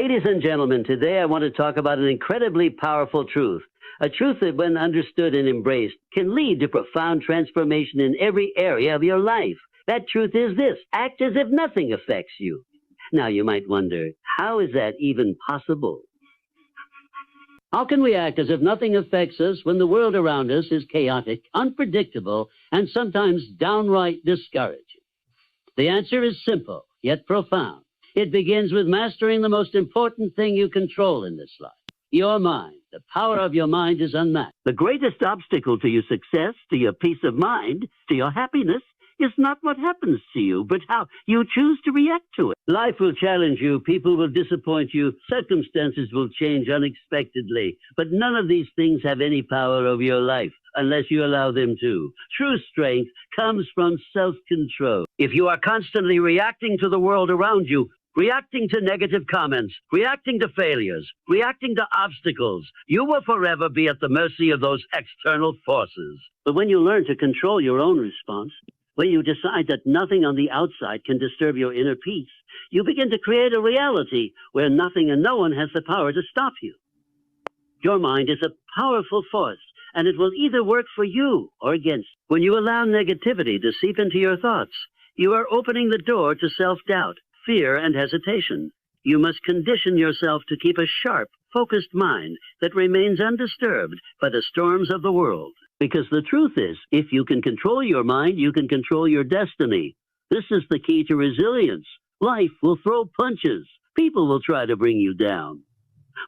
Ladies and gentlemen, today I want to talk about an incredibly powerful truth. A truth that, when understood and embraced, can lead to profound transformation in every area of your life. That truth is this: act as if nothing affects you. Now you might wonder, how is that even possible? How can we act as if nothing affects us when the world around us is chaotic, unpredictable, and sometimes downright discouraging? The answer is simple, yet profound. It begins with mastering the most important thing you control in this life: your mind. The power of your mind is unmatched. The greatest obstacle to your success, to your peace of mind, to your happiness, is not what happens to you, but how you choose to react to it. Life will challenge you, people will disappoint you, circumstances will change unexpectedly, but none of these things have any power over your life unless you allow them to. True strength comes from self-control. If you are constantly reacting to the world around you, reacting to negative comments, reacting to failures, reacting to obstacles, you will forever be at the mercy of those external forces. But when you learn to control your own response, when you decide that nothing on the outside can disturb your inner peace, you begin to create a reality where nothing and no one has the power to stop you. Your mind is a powerful force, and it will either work for you or against you. When you allow negativity to seep into your thoughts, you are opening the door to self-doubt, fear, and hesitation. You must condition yourself to keep a sharp, focused mind that remains undisturbed by the storms of the world. Because the truth is, if you can control your mind, you can control your destiny. This is the key to resilience. Life will throw punches. People will try to bring you down.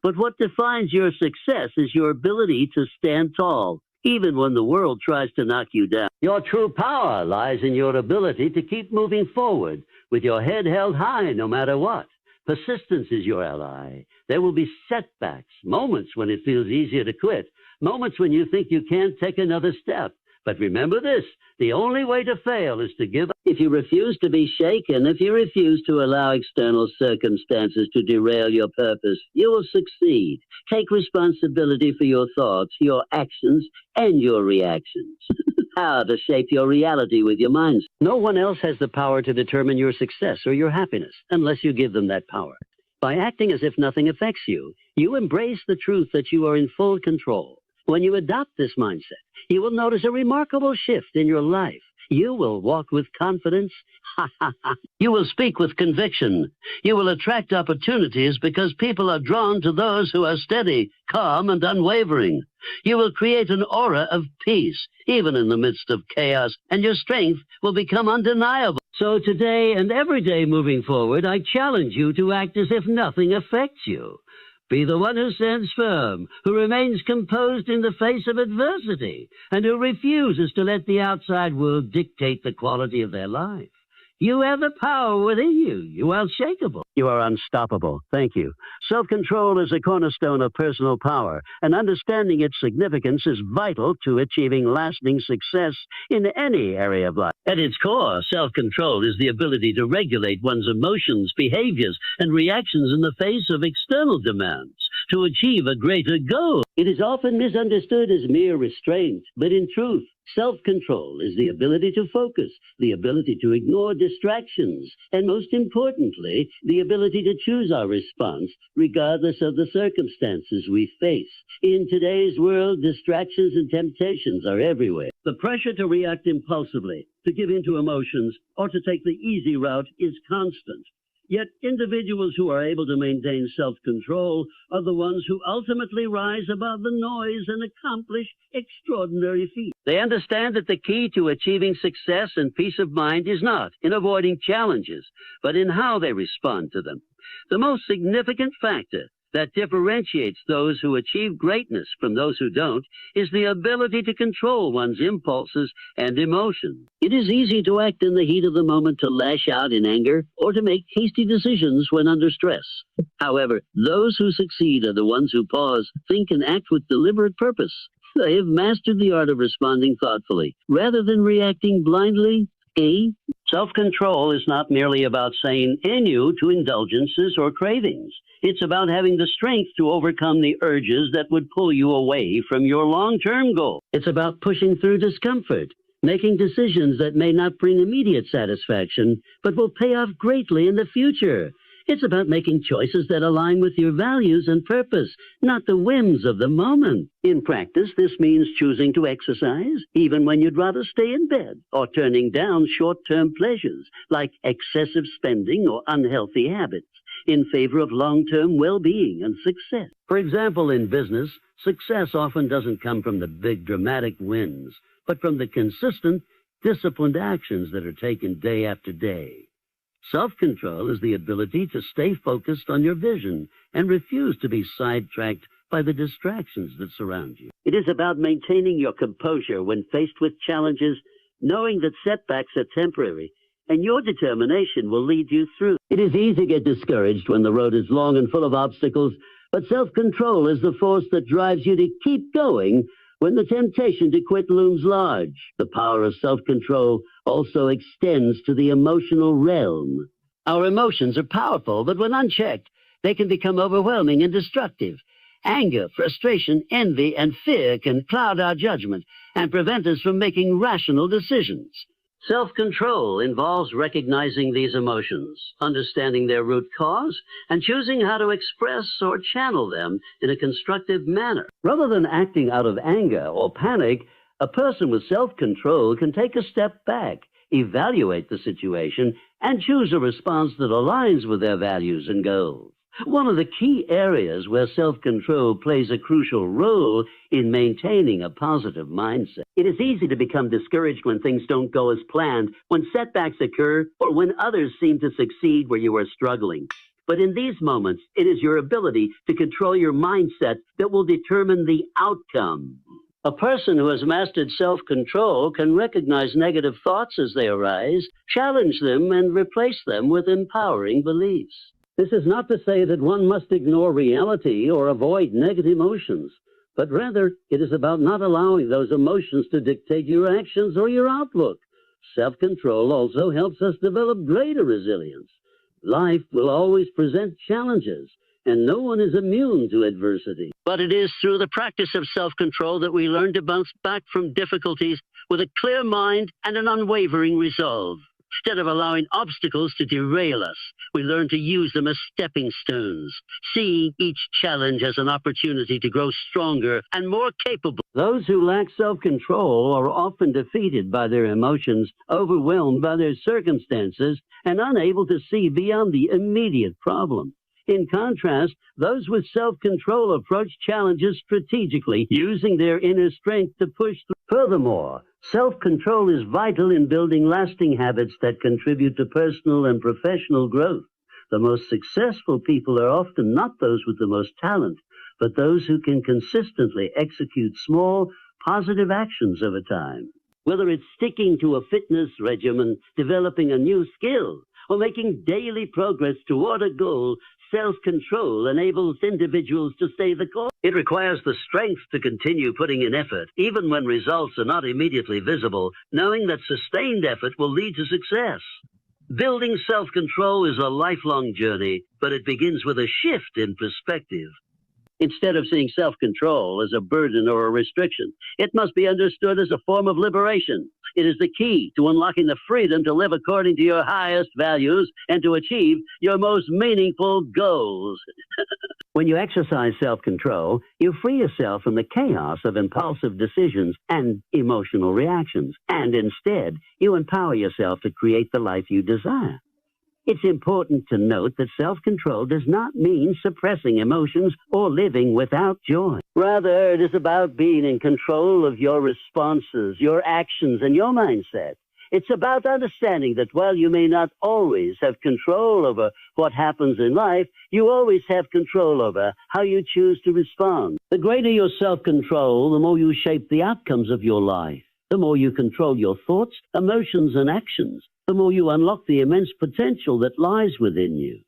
But what defines your success is your ability to stand tall, even when the world tries to knock you down. Your true power lies in your ability to keep moving forward with your head held high no matter what. Persistence is your ally. There will be setbacks, moments when it feels easier to quit, moments when you think you can't take another step. But remember this: the only way to fail is to give up. If you refuse to be shaken, if you refuse to allow external circumstances to derail your purpose, you will succeed. Take responsibility for your thoughts, your actions, and your reactions. Power to shape your reality with your mind. No one else has the power to determine your success or your happiness unless you give them that power. By acting as if nothing affects you, you embrace the truth that you are in full control. When you adopt this mindset, you will notice a remarkable shift in your life. You will walk with confidence. You will speak with conviction. You will attract opportunities because people are drawn to those who are steady, calm, and unwavering. You will create an aura of peace, even in the midst of chaos, and your strength will become undeniable. So today and every day moving forward, I challenge you to act as if nothing affects you. Be the one who stands firm, who remains composed in the face of adversity, and who refuses to let the outside world dictate the quality of their life. You have the power within you. You are unshakable. You are unstoppable. Thank you. Self-control is a cornerstone of personal power, and understanding its significance is vital to achieving lasting success in any area of life. At its core, self-control is the ability to regulate one's emotions, behaviors, and reactions in the face of external demands to achieve a greater goal. It is often misunderstood as mere restraint, but in truth, self-control is the ability to focus, the ability to ignore distractions, and most importantly, the ability to choose our response regardless of the circumstances we face. In today's world, distractions and temptations are everywhere. The pressure to react impulsively, to give in to emotions, or to take the easy route is constant. Yet individuals who are able to maintain self-control are the ones who ultimately rise above the noise and accomplish extraordinary feats. They understand that the key to achieving success and peace of mind is not in avoiding challenges, but in how they respond to them. The most significant factor that differentiates those who achieve greatness from those who don't is the ability to control one's impulses and emotions. It is easy to act in the heat of the moment, to lash out in anger, or to make hasty decisions when under stress. However, those who succeed are the ones who pause, think, and act with deliberate purpose. They have mastered the art of responding thoughtfully, rather than reacting blindly. Self-control is not merely about saying "enu" to indulgences or cravings. It's about having the strength to overcome the urges that would pull you away from your long-term goal. It's about pushing through discomfort, making decisions that may not bring immediate satisfaction, but will pay off greatly in the future. It's about making choices that align with your values and purpose, not the whims of the moment. In practice, this means choosing to exercise even when you'd rather stay in bed, or turning down short-term pleasures like excessive spending or unhealthy habits in favor of long-term well-being and success. For example, in business, success often doesn't come from the big dramatic wins, but from the consistent, disciplined actions that are taken day after day. Self-control is the ability to stay focused on your vision and refuse to be sidetracked by the distractions that surround you. It is about maintaining your composure when faced with challenges, knowing that setbacks are temporary, and your determination will lead you through. It is easy to get discouraged when the road is long and full of obstacles, but self-control is the force that drives you to keep going when the temptation to quit looms large. The power of self-control also extends to the emotional realm. Our emotions are powerful, but when unchecked, they can become overwhelming and destructive. Anger, frustration, envy, and fear can cloud our judgment and prevent us from making rational decisions. Self-control involves recognizing these emotions, understanding their root cause, and choosing how to express or channel them in a constructive manner. Rather than acting out of anger or panic, a person with self-control can take a step back, evaluate the situation, and choose a response that aligns with their values and goals. One of the key areas where self-control plays a crucial role in maintaining a positive mindset. It is easy to become discouraged when things don't go as planned, when setbacks occur, or when others seem to succeed where you are struggling. But in these moments, it is your ability to control your mindset that will determine the outcome. A person who has mastered self-control can recognize negative thoughts as they arise, challenge them, and replace them with empowering beliefs. This is not to say that one must ignore reality or avoid negative emotions, but rather it is about not allowing those emotions to dictate your actions or your outlook. Self-control also helps us develop greater resilience. Life will always present challenges, and no one is immune to adversity. But it is through the practice of self-control that we learn to bounce back from difficulties with a clear mind and an unwavering resolve. Instead of allowing obstacles to derail us, we learn to use them as stepping stones, seeing each challenge as an opportunity to grow stronger and more capable. Those who lack self-control are often defeated by their emotions, overwhelmed by their circumstances, and unable to see beyond the immediate problem. In contrast, those with self-control approach challenges strategically, using their inner strength to push through. Furthermore, self-control is vital in building lasting habits that contribute to personal and professional growth. The most successful people are often not those with the most talent, but those who can consistently execute small, positive actions over time. Whether it's sticking to a fitness regimen, developing a new skill, or making daily progress toward a goal, self-control enables individuals to stay the course. It requires the strength to continue putting in effort, even when results are not immediately visible, knowing that sustained effort will lead to success. Building self-control is a lifelong journey, but it begins with a shift in perspective. Instead of seeing self-control as a burden or a restriction, it must be understood as a form of liberation. It is the key to unlocking the freedom to live according to your highest values and to achieve your most meaningful goals. When you exercise self-control, you free yourself from the chaos of impulsive decisions and emotional reactions, and instead, you empower yourself to create the life you desire. It's important to note that self-control does not mean suppressing emotions or living without joy. Rather, it is about being in control of your responses, your actions, and your mindset. It's about understanding that while you may not always have control over what happens in life, you always have control over how you choose to respond. The greater your self-control, the more you shape the outcomes of your life. The more you control your thoughts, emotions, and actions, the more you unlock the immense potential that lies within you.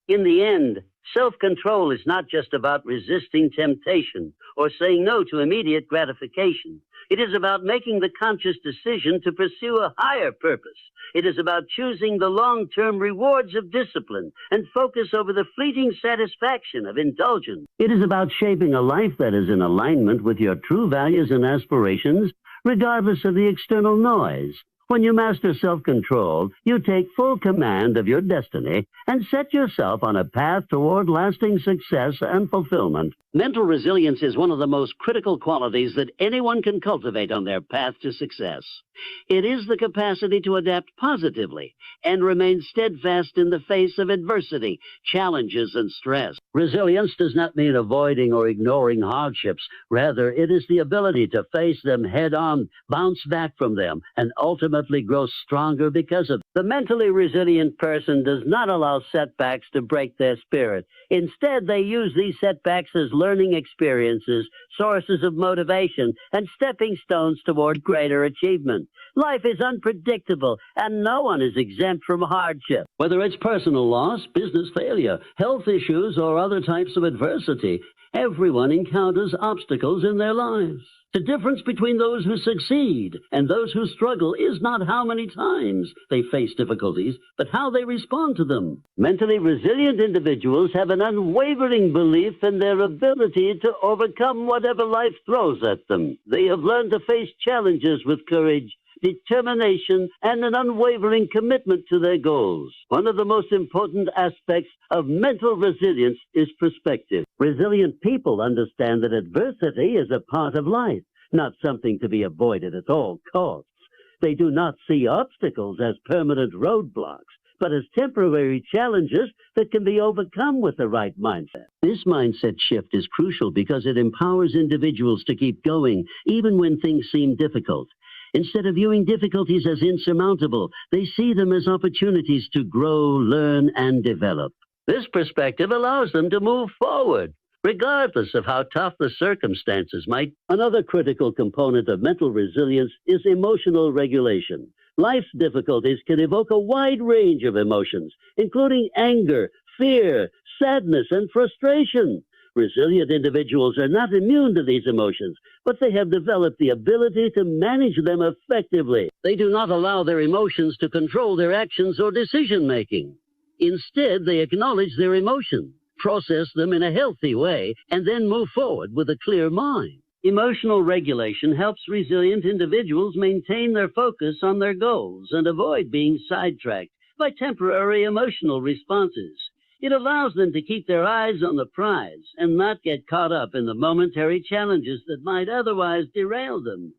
In the end, self-control is not just about resisting temptation or saying no to immediate gratification. It is about making the conscious decision to pursue a higher purpose. It is about choosing the long-term rewards of discipline and focus over the fleeting satisfaction of indulgence. It is about shaping a life that is in alignment with your true values and aspirations, regardless of the external noise. When you master self-control, you take full command of your destiny and set yourself on a path toward lasting success and fulfillment. Mental resilience is one of the most critical qualities that anyone can cultivate on their path to success. It is the capacity to adapt positively and remain steadfast in the face of adversity, challenges, and stress. Resilience does not mean avoiding or ignoring hardships. Rather, it is the ability to face them head-on, bounce back from them, and ultimately grow stronger because of them. The mentally resilient person does not allow setbacks to break their spirit. Instead, they use these setbacks as learning experiences, sources of motivation, and stepping stones toward greater achievement. Life is unpredictable, and no one is exempt from hardship. Whether it's personal loss, business failure, health issues, or other types of adversity, everyone encounters obstacles in their lives. The difference between those who succeed and those who struggle is not how many times they face difficulties, but how they respond to them. Mentally resilient individuals have an unwavering belief in their ability to overcome whatever life throws at them. They have learned to face challenges with courage, determination, and an unwavering commitment to their goals. One of the most important aspects of mental resilience is perspective. Resilient people understand that adversity is a part of life, not something to be avoided at all costs. They do not see obstacles as permanent roadblocks, but as temporary challenges that can be overcome with the right mindset. This mindset shift is crucial because it empowers individuals to keep going even when things seem difficult. Instead of viewing difficulties as insurmountable, they see them as opportunities to grow, learn, and develop. This perspective allows them to move forward, regardless of how tough the circumstances might. Another critical component of mental resilience is emotional regulation. Life's difficulties can evoke a wide range of emotions, including anger, fear, sadness, and frustration. Resilient individuals are not immune to these emotions, but they have developed the ability to manage them effectively. They do not allow their emotions to control their actions or decision-making. Instead, they acknowledge their emotions, process them in a healthy way, and then move forward with a clear mind. Emotional regulation helps resilient individuals maintain their focus on their goals and avoid being sidetracked by temporary emotional responses. It allows them to keep their eyes on the prize and not get caught up in the momentary challenges that might otherwise derail them.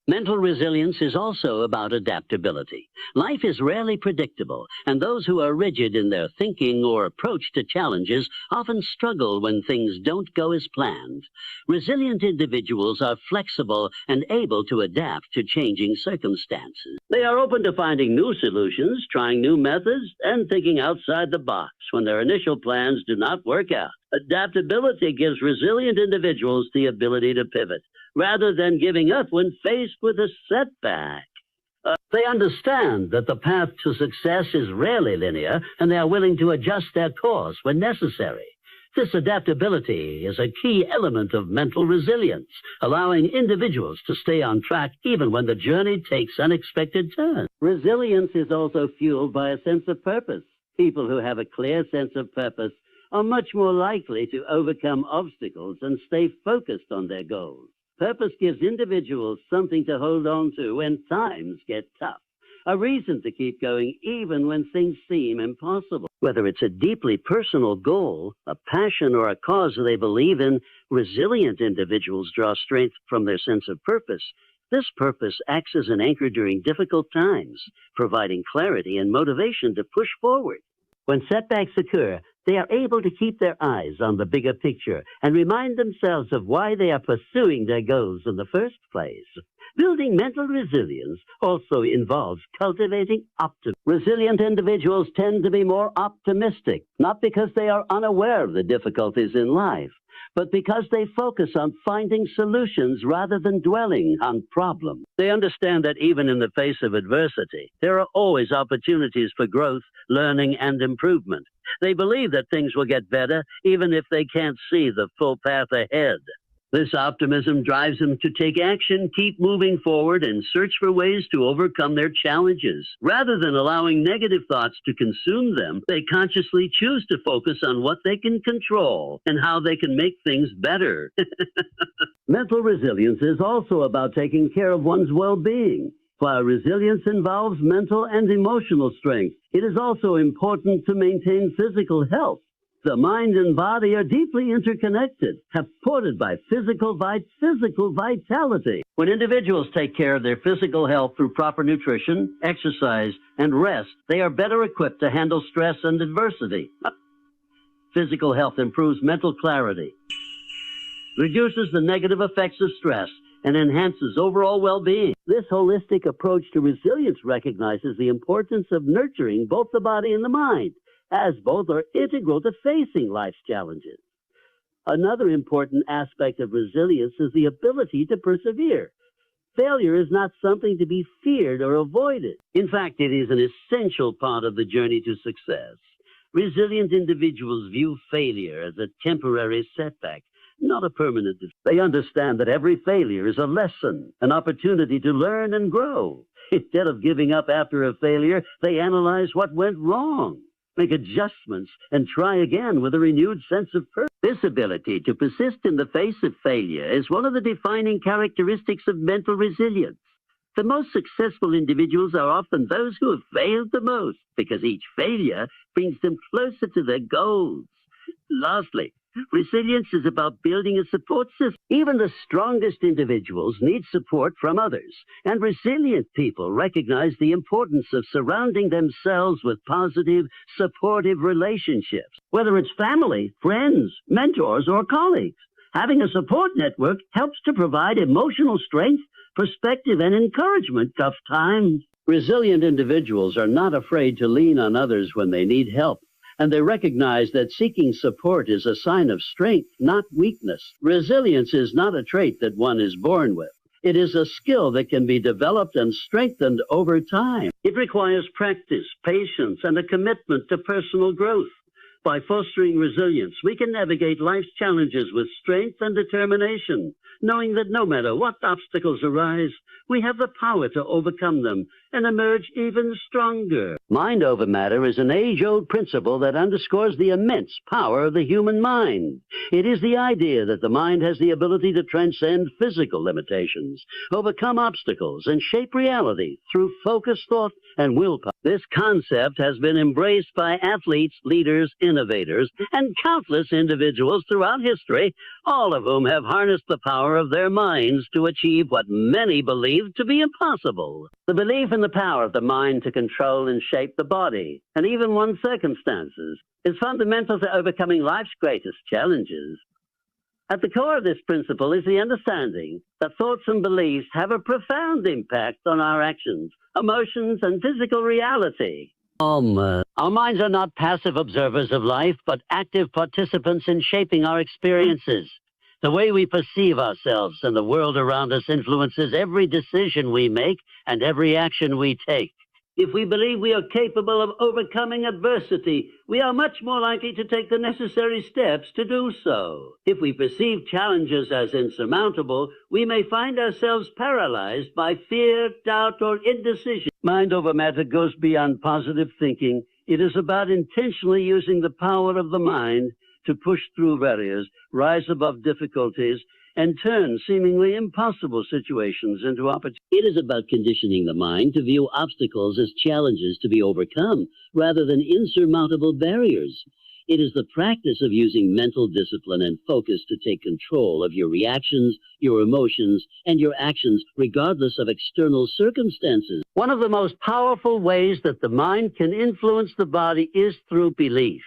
Mental resilience is also about adaptability. Life is rarely predictable, and those who are rigid in their thinking or approach to challenges often struggle when things don't go as planned. Resilient individuals are flexible and able to adapt to changing circumstances. They are open to finding new solutions, trying new methods, and thinking outside the box when their initial plans do not work out. Adaptability gives resilient individuals the ability to pivot, rather than giving up when faced with a setback. They understand that the path to success is rarely linear, and they are willing to adjust their course when necessary. This adaptability is a key element of mental resilience, allowing individuals to stay on track even when the journey takes unexpected turns. Resilience is also fueled by a sense of purpose. People who have a clear sense of purpose are much more likely to overcome obstacles and stay focused on their goals. Purpose gives individuals something to hold on to when times get tough, a reason to keep going even when things seem impossible. Whether it's a deeply personal goal, a passion, or a cause they believe in, resilient individuals draw strength from their sense of purpose. This purpose acts as an anchor during difficult times, providing clarity and motivation to push forward. When setbacks occur, they are able to keep their eyes on the bigger picture and remind themselves of why they are pursuing their goals in the first place. Building mental resilience also involves cultivating optimism. Resilient individuals tend to be more optimistic, not because they are unaware of the difficulties in life, but because they focus on finding solutions rather than dwelling on problems. They understand that even in the face of adversity, there are always opportunities for growth, learning, and improvement. They believe that things will get better even if they can't see the full path ahead. This optimism drives them to take action, keep moving forward, and search for ways to overcome their challenges. Rather than allowing negative thoughts to consume them, they consciously choose to focus on what they can control and how they can make things better. Mental resilience is also about taking care of one's well-being. While resilience involves mental and emotional strength, it is also important to maintain physical health. The mind and body are deeply interconnected, supported by physical vitality. When individuals take care of their physical health through proper nutrition, exercise, and rest, they are better equipped to handle stress and adversity. Physical health improves mental clarity, reduces the negative effects of stress, and enhances overall well-being. This holistic approach to resilience recognizes the importance of nurturing both the body and the mind, as both are integral to facing life's challenges. Another important aspect of resilience is the ability to persevere. Failure is not something to be feared or avoided. In fact, it is an essential part of the journey to success. Resilient individuals view failure as a temporary setback, not a permanent defeat. They understand that every failure is a lesson, an opportunity to learn and grow. Instead of giving up after a failure, they analyze what went wrong, make adjustments, and try again with a renewed sense of purpose. This ability to persist in the face of failure is one of the defining characteristics of mental resilience. The most successful individuals are often those who have failed the most, because each failure brings them closer to their goals. Lastly, resilience is about building a support system. Even the strongest individuals need support from others, and resilient people recognize the importance of surrounding themselves with positive, supportive relationships. Whether it's family, friends, mentors, or colleagues, having a support network helps to provide emotional strength, perspective, and encouragement tough times. Resilient individuals are not afraid to lean on others when they need help, and they recognize that seeking support is a sign of strength, not weakness. Resilience is not a trait that one is born with. It is a skill that can be developed and strengthened over time. It requires practice, patience, and a commitment to personal growth. By fostering resilience, we can navigate life's challenges with strength and determination, knowing that no matter what obstacles arise, we have the power to overcome them and emerge even stronger. Mind over matter is an age-old principle that underscores the immense power of the human mind. It is the idea that the mind has the ability to transcend physical limitations, overcome obstacles, and shape reality through focused thought and willpower. This concept has been embraced by athletes, leaders, innovators, and countless individuals throughout history, all of whom have harnessed the power of their minds to achieve what many believed to be impossible. The belief in the power of the mind to control and shape the body, and even one's circumstances, is fundamental to overcoming life's greatest challenges. At the core of this principle is the understanding that thoughts and beliefs have a profound impact on our actions, emotions, and physical reality. Our minds are not passive observers of life, but active participants in shaping our experiences. The way we perceive ourselves and the world around us influences every decision we make and every action we take. If we believe we are capable of overcoming adversity, we are much more likely to take the necessary steps to do so. If we perceive challenges as insurmountable, we may find ourselves paralyzed by fear, doubt, or indecision. Mind over matter goes beyond positive thinking. It is about intentionally using the power of the mind to push through barriers, rise above difficulties, and turn seemingly impossible situations into opportunities. It is about conditioning the mind to view obstacles as challenges to be overcome, rather than insurmountable barriers. It is the practice of using mental discipline and focus to take control of your reactions, your emotions, and your actions, regardless of external circumstances. One of the most powerful ways that the mind can influence the body is through belief.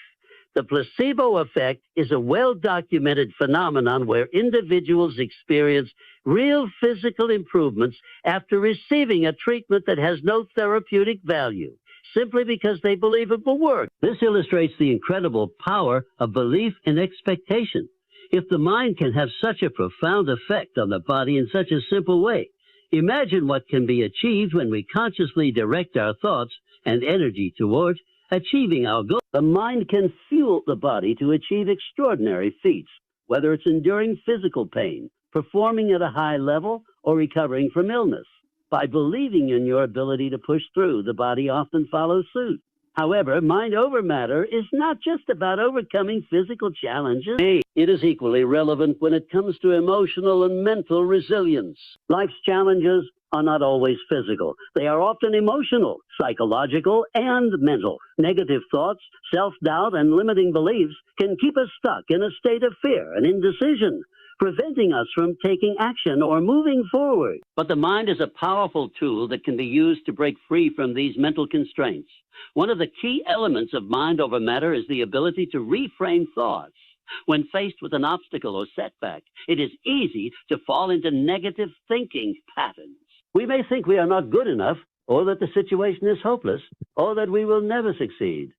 The placebo effect is a well-documented phenomenon where individuals experience real physical improvements after receiving a treatment that has no therapeutic value, simply because they believe it will work. This illustrates the incredible power of belief and expectation. If the mind can have such a profound effect on the body in such a simple way, imagine what can be achieved when we consciously direct our thoughts and energy towards achieving our goal. The mind can fuel the body to achieve extraordinary feats, whether it's enduring physical pain, performing at a high level, or recovering from illness. By believing in your ability to push through, the body often follows suit. However, mind over matter is not just about overcoming physical challenges. It is equally relevant when it comes to emotional and mental resilience. Life's challenges are not always physical. They are often emotional, psychological, and mental. Negative thoughts, self-doubt, and limiting beliefs can keep us stuck in a state of fear and indecision, preventing us from taking action or moving forward. But the mind is a powerful tool that can be used to break free from these mental constraints. One of the key elements of mind over matter is the ability to reframe thoughts. When faced with an obstacle or setback, it is easy to fall into negative thinking patterns. We may think we are not good enough, or that the situation is hopeless, or that we will never succeed.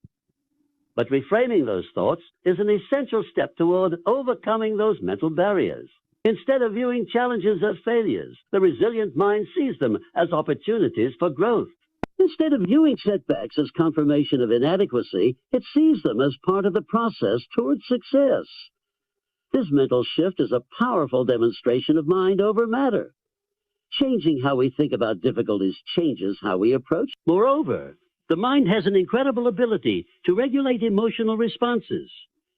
But reframing those thoughts is an essential step toward overcoming those mental barriers. Instead of viewing challenges as failures, the resilient mind sees them as opportunities for growth. Instead of viewing setbacks as confirmation of inadequacy, it sees them as part of the process towards success. This mental shift is a powerful demonstration of mind over matter. Changing how we think about difficulties changes how we approach. Moreover, the mind has an incredible ability to regulate emotional responses.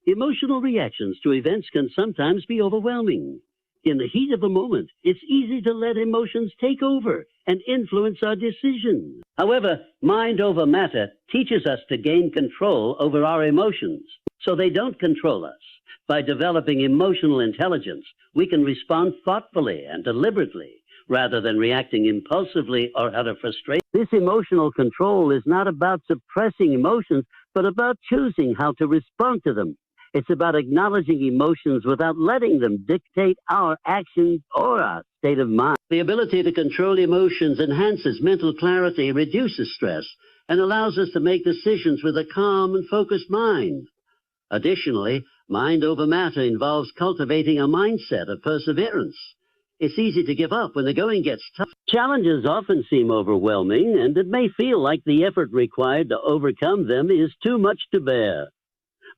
Emotional reactions to events can sometimes be overwhelming. In the heat of the moment, it's easy to let emotions take over and influence our decisions. However, mind over matter teaches us to gain control over our emotions, so they don't control us. By developing emotional intelligence, we can respond thoughtfully and deliberately, rather than reacting impulsively or out of frustration. This emotional control is not about suppressing emotions, but about choosing how to respond to them. It's about acknowledging emotions without letting them dictate our actions or our state of mind. The ability to control emotions enhances mental clarity, reduces stress, and allows us to make decisions with a calm and focused mind. Additionally, mind over matter involves cultivating a mindset of perseverance. It's easy to give up when the going gets tough. Challenges often seem overwhelming, and it may feel like the effort required to overcome them is too much to bear.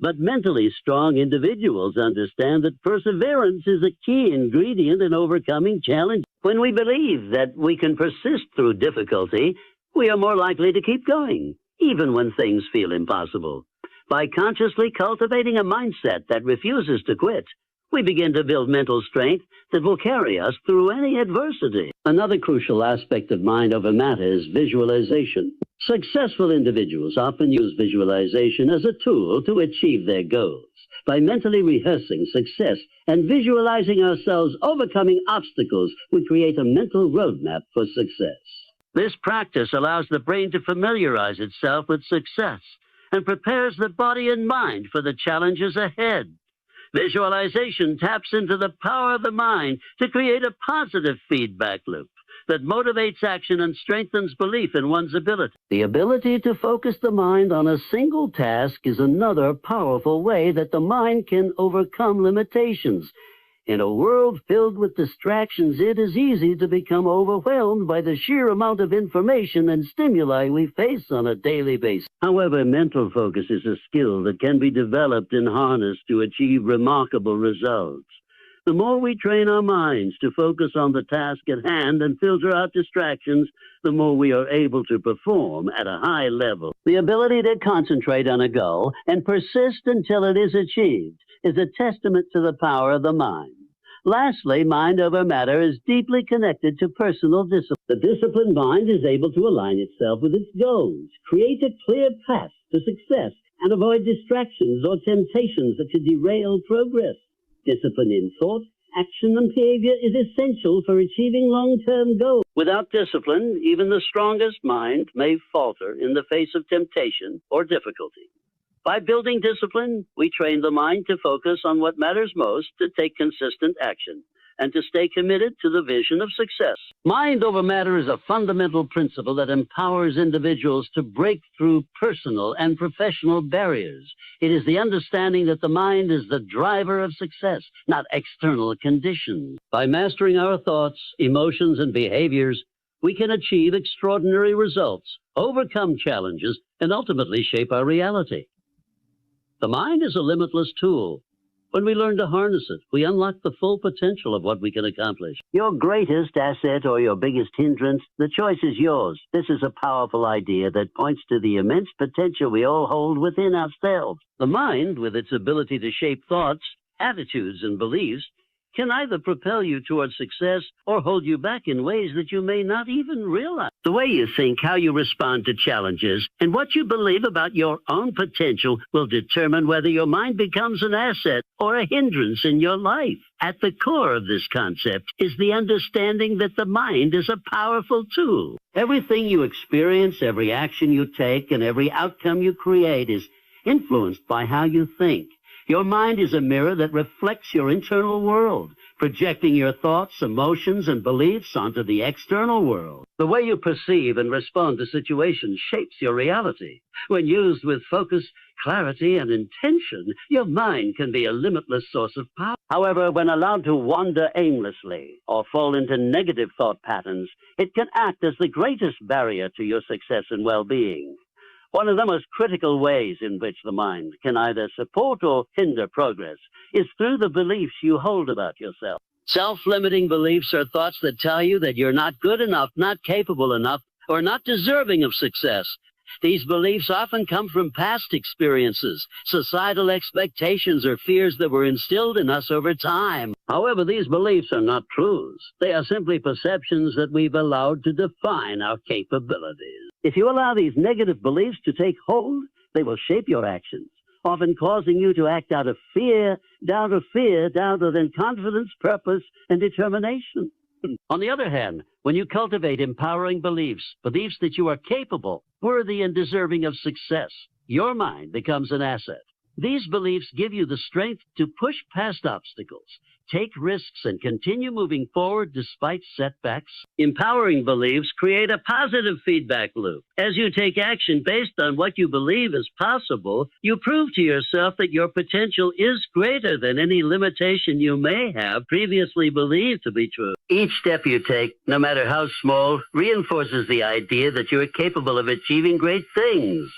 But mentally strong individuals understand that perseverance is a key ingredient in overcoming challenges. When we believe that we can persist through difficulty, we are more likely to keep going, even when things feel impossible. By consciously cultivating a mindset that refuses to quit, we begin to build mental strength that will carry us through any adversity. Another crucial aspect of mind over matter is visualization. Successful individuals often use visualization as a tool to achieve their goals. By mentally rehearsing success and visualizing ourselves overcoming obstacles, we create a mental roadmap for success. This practice allows the brain to familiarize itself with success and prepares the body and mind for the challenges ahead. Visualization taps into the power of the mind to create a positive feedback loop that motivates action and strengthens belief in one's ability. The ability to focus the mind on a single task is another powerful way that the mind can overcome limitations. In a world filled with distractions, it is easy to become overwhelmed by the sheer amount of information and stimuli we face on a daily basis. However, mental focus is a skill that can be developed and harnessed to achieve remarkable results. The more we train our minds to focus on the task at hand and filter out distractions, the more we are able to perform at a high level. The ability to concentrate on a goal and persist until it is achieved is a testament to the power of the mind. Lastly, mind over matter is deeply connected to personal discipline. The disciplined mind is able to align itself with its goals, create a clear path to success, and avoid distractions or temptations that could derail progress. Discipline in thought, action, and behavior is essential for achieving long-term goals. Without discipline, even the strongest mind may falter in the face of temptation or difficulty. By building discipline, we train the mind to focus on what matters most, to take consistent action, and to stay committed to the vision of success. Mind over matter is a fundamental principle that empowers individuals to break through personal and professional barriers. It is the understanding that the mind is the driver of success, not external conditions. By mastering our thoughts, emotions, and behaviors, we can achieve extraordinary results, overcome challenges, and ultimately shape our reality. The mind is a limitless tool. When we learn to harness it, we unlock the full potential of what we can accomplish. Your greatest asset or your biggest hindrance, the choice is yours. This is a powerful idea that points to the immense potential we all hold within ourselves. The mind, with its ability to shape thoughts, attitudes, and beliefs, can either propel you towards success or hold you back in ways that you may not even realize. The way you think, how you respond to challenges, and what you believe about your own potential will determine whether your mind becomes an asset or a hindrance in your life. At the core of this concept is the understanding that the mind is a powerful tool. Everything you experience, every action you take, and every outcome you create is influenced by how you think. Your mind is a mirror that reflects your internal world, projecting your thoughts, emotions, and beliefs onto the external world. The way you perceive and respond to situations shapes your reality. When used with focus, clarity, and intention, your mind can be a limitless source of power. However, when allowed to wander aimlessly or fall into negative thought patterns, it can act as the greatest barrier to your success and well-being. One of the most critical ways in which the mind can either support or hinder progress is through the beliefs you hold about yourself. Self-limiting beliefs are thoughts that tell you that you're not good enough, not capable enough, or not deserving of success. These beliefs often come from past experiences, societal expectations, or fears that were instilled in us over time. However, these beliefs are not truths. They are simply perceptions that we've allowed to define our capabilities. If you allow these negative beliefs to take hold, they will shape your actions, often causing you to act out of fear, doubt rather than confidence, purpose, and determination. On the other hand, when you cultivate empowering beliefs that you are capable, worthy, and deserving of success, your mind becomes an asset. These beliefs give you the strength to push past obstacles, take risks, and continue moving forward despite setbacks. Empowering beliefs create a positive feedback loop. As you take action based on what you believe is possible, you prove to yourself that your potential is greater than any limitation you may have previously believed to be true. Each step you take, no matter how small, reinforces the idea that you are capable of achieving great things.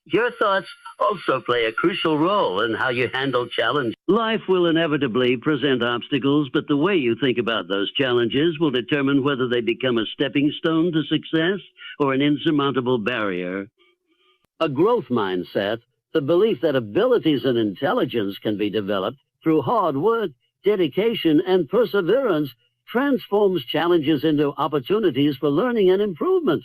Your thoughts also play a crucial role in how you handle challenges. Life will inevitably present obstacles, but the way you think about those challenges will determine whether they become a stepping stone to success or an insurmountable barrier. A growth mindset, the belief that abilities and intelligence can be developed through hard work, dedication, and perseverance, transforms challenges into opportunities for learning and improvement.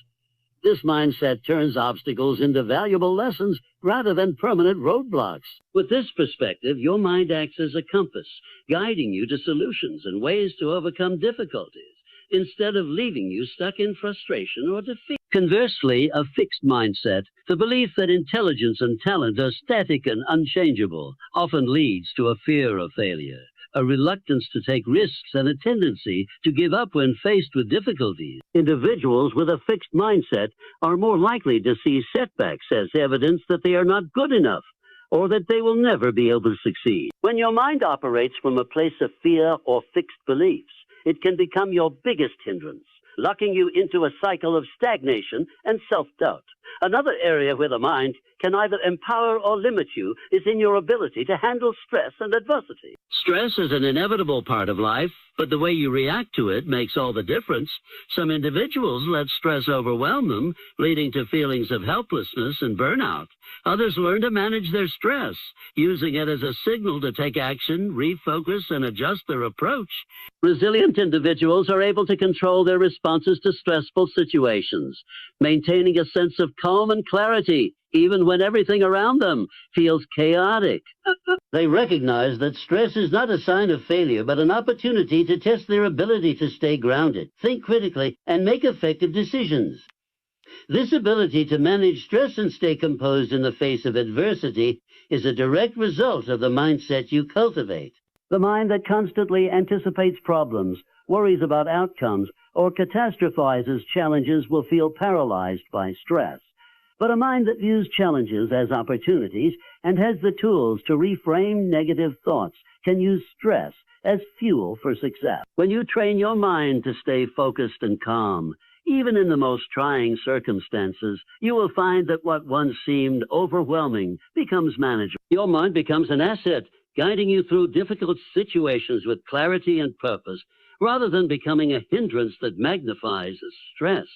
This mindset turns obstacles into valuable lessons rather than permanent roadblocks. With this perspective, your mind acts as a compass, guiding you to solutions and ways to overcome difficulties, instead of leaving you stuck in frustration or defeat. Conversely, a fixed mindset, the belief that intelligence and talent are static and unchangeable, often leads to a fear of failure, a reluctance to take risks, and a tendency to give up when faced with difficulties. Individuals with a fixed mindset are more likely to see setbacks as evidence that they are not good enough or that they will never be able to succeed. When your mind operates from a place of fear or fixed beliefs, it can become your biggest hindrance, locking you into a cycle of stagnation and self-doubt. Another area where the mind can either empower or limit you is in your ability to handle stress and adversity. Stress is an inevitable part of life, but the way you react to it makes all the difference. Some individuals let stress overwhelm them, leading to feelings of helplessness and burnout. Others learn to manage their stress, using it as a signal to take action, refocus, and adjust their approach. Resilient individuals are able to control their responses to stressful situations, maintaining a sense of calm and clarity, even when everything around them feels chaotic. They recognize that stress is not a sign of failure, but an opportunity to test their ability to stay grounded, think critically, and make effective decisions. This ability to manage stress and stay composed in the face of adversity is a direct result of the mindset you cultivate. The mind that constantly anticipates problems, worries about outcomes, or catastrophizes challenges will feel paralyzed by stress. But a mind that views challenges as opportunities and has the tools to reframe negative thoughts can use stress as fuel for success. When you train your mind to stay focused and calm, even in the most trying circumstances, you will find that what once seemed overwhelming becomes manageable. Your mind becomes an asset, guiding you through difficult situations with clarity and purpose, rather than becoming a hindrance that magnifies stress.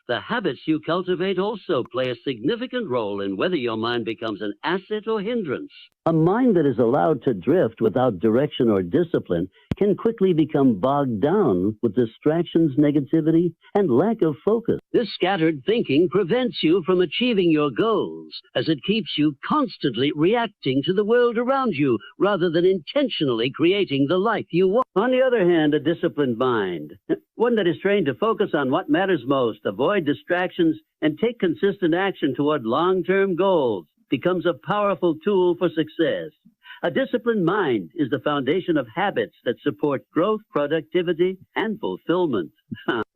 The habits you cultivate also play a significant role in whether your mind becomes an asset or hindrance. A mind that is allowed to drift without direction or discipline can quickly become bogged down with distractions, negativity, and lack of focus. This scattered thinking prevents you from achieving your goals, as it keeps you constantly reacting to the world around you rather than intentionally creating the life you want. On the other hand, a disciplined mind, one that is trained to focus on what matters most, avoid distractions, and take consistent action toward long-term goals, becomes a powerful tool for success. A disciplined mind is the foundation of habits that support growth, productivity, and fulfillment.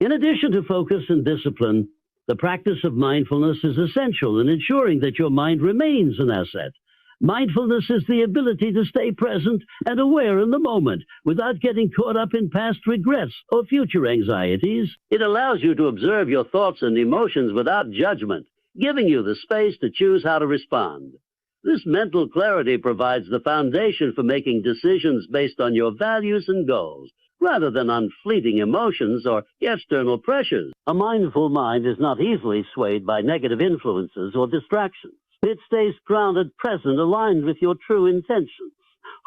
In addition to focus and discipline, the practice of mindfulness is essential in ensuring that your mind remains an asset. Mindfulness is the ability to stay present and aware in the moment without getting caught up in past regrets or future anxieties. It allows you to observe your thoughts and emotions without judgment, giving you the space to choose how to respond. This mental clarity provides the foundation for making decisions based on your values and goals, rather than on fleeting emotions or external pressures. A mindful mind is not easily swayed by negative influences or distractions. It stays grounded, present, aligned with your true intentions.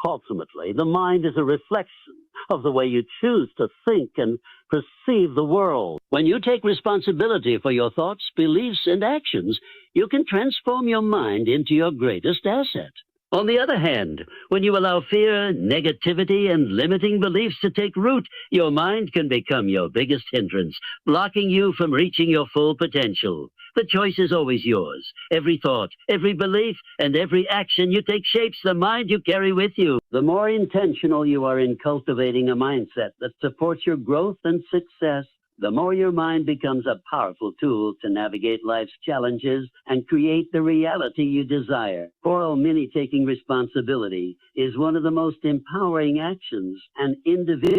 Ultimately, the mind is a reflection of the way you choose to think and perceive the world. When you take responsibility for your thoughts, beliefs, and actions, you can transform your mind into your greatest asset. On the other hand, when you allow fear, negativity, and limiting beliefs to take root, your mind can become your biggest hindrance, blocking you from reaching your full potential. The choice is always yours. Every thought, every belief, and every action you take shapes the mind you carry with you. The more intentional you are in cultivating a mindset that supports your growth and success, the more your mind becomes a powerful tool to navigate life's challenges and create the reality you desire. For many, taking responsibility is one of the most empowering actions an individual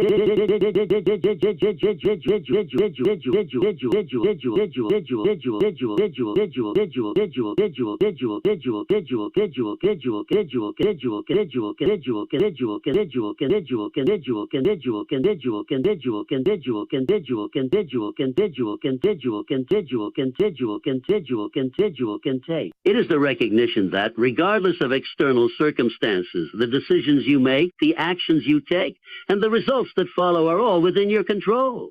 can take. It is the recognition that, regardless of external circumstances, the decisions you make, the actions you take, and the results that follow are all within your control.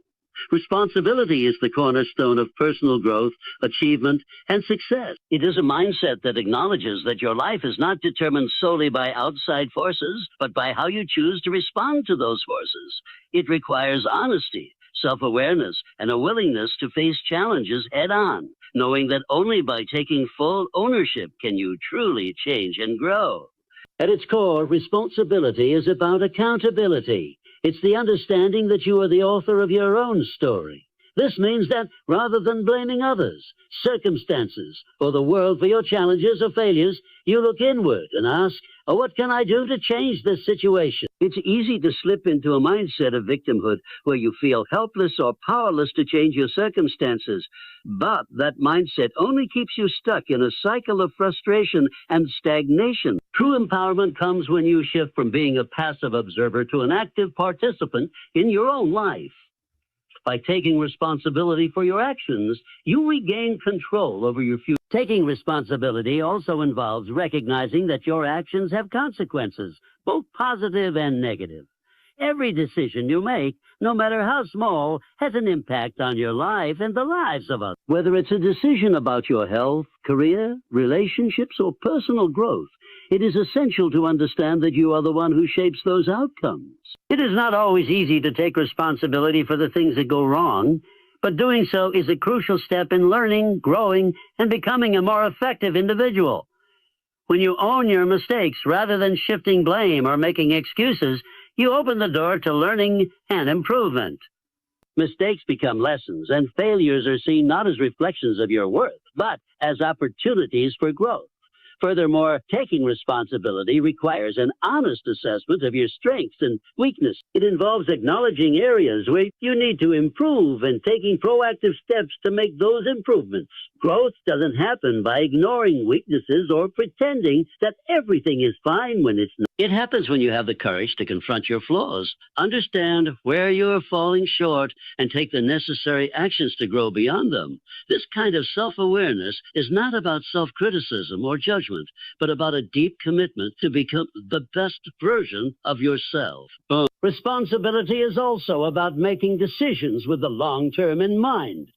Responsibility is the cornerstone of personal growth, achievement, and success. It is a mindset that acknowledges that your life is not determined solely by outside forces, but by how you choose to respond to those forces. It requires honesty, self-awareness, and a willingness to face challenges head-on, knowing that only by taking full ownership can you truly change and grow. At its core, responsibility is about accountability. It's the understanding that you are the author of your own story. This means that rather than blaming others, circumstances, or the world for your challenges or failures, you look inward and ask, what can I do to change this situation? It's easy to slip into a mindset of victimhood where you feel helpless or powerless to change your circumstances. But that mindset only keeps you stuck in a cycle of frustration and stagnation. True empowerment comes when you shift from being a passive observer to an active participant in your own life. By taking responsibility for your actions, you regain control over your future. Taking responsibility also involves recognizing that your actions have consequences, both positive and negative. Every decision you make, no matter how small, has an impact on your life and the lives of others. Whether it's a decision about your health, career, relationships, or personal growth, it is essential to understand that you are the one who shapes those outcomes. It is not always easy to take responsibility for the things that go wrong, but doing so is a crucial step in learning, growing, and becoming a more effective individual. When you own your mistakes rather than shifting blame or making excuses, you open the door to learning and improvement. Mistakes become lessons, and failures are seen not as reflections of your worth, but as opportunities for growth. Furthermore, taking responsibility requires an honest assessment of your strengths and weaknesses. It involves acknowledging areas where you need to improve and taking proactive steps to make those improvements. Growth doesn't happen by ignoring weaknesses or pretending that everything is fine when it's not. It happens when you have the courage to confront your flaws, understand where you are falling short, and take the necessary actions to grow beyond them. This kind of self-awareness is not about self-criticism or judgment, but about a deep commitment to become the best version of yourself. Responsibility is also about making decisions with the long term in mind.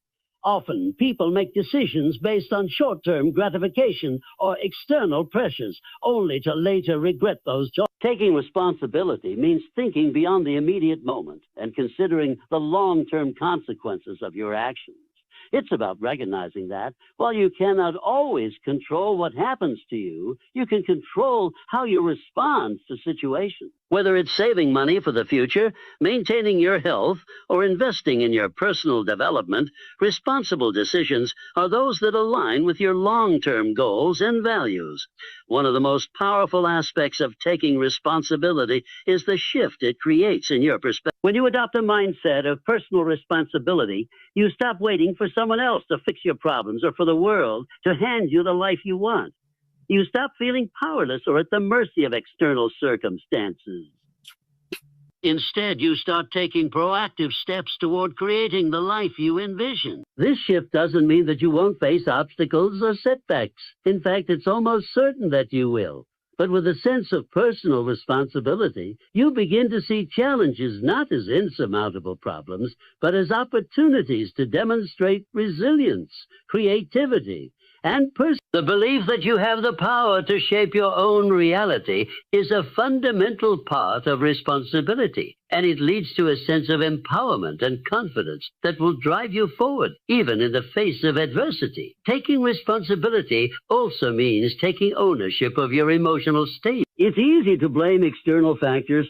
Often, people make decisions based on short-term gratification or external pressures, only to later regret those choices. Taking responsibility means thinking beyond the immediate moment and considering the long-term consequences of your actions. It's about recognizing that while you cannot always control what happens to you, you can control how you respond to situations. Whether it's saving money for the future, maintaining your health, or investing in your personal development, responsible decisions are those that align with your long-term goals and values. One of the most powerful aspects of taking responsibility is the shift it creates in your perspective. When you adopt a mindset of personal responsibility, you stop waiting for someone else to fix your problems or for the world to hand you the life you want. You stop feeling powerless or at the mercy of external circumstances. Instead, you start taking proactive steps toward creating the life you envision. This shift doesn't mean that you won't face obstacles or setbacks. In fact, it's almost certain that you will. But with a sense of personal responsibility, you begin to see challenges not as insurmountable problems, but as opportunities to demonstrate resilience, creativity, and the belief that you have the power to shape your own reality is a fundamental part of responsibility, and it leads to a sense of empowerment and confidence that will drive you forward, even in the face of adversity. Taking responsibility also means taking ownership of your emotional state. It's easy to blame external factors,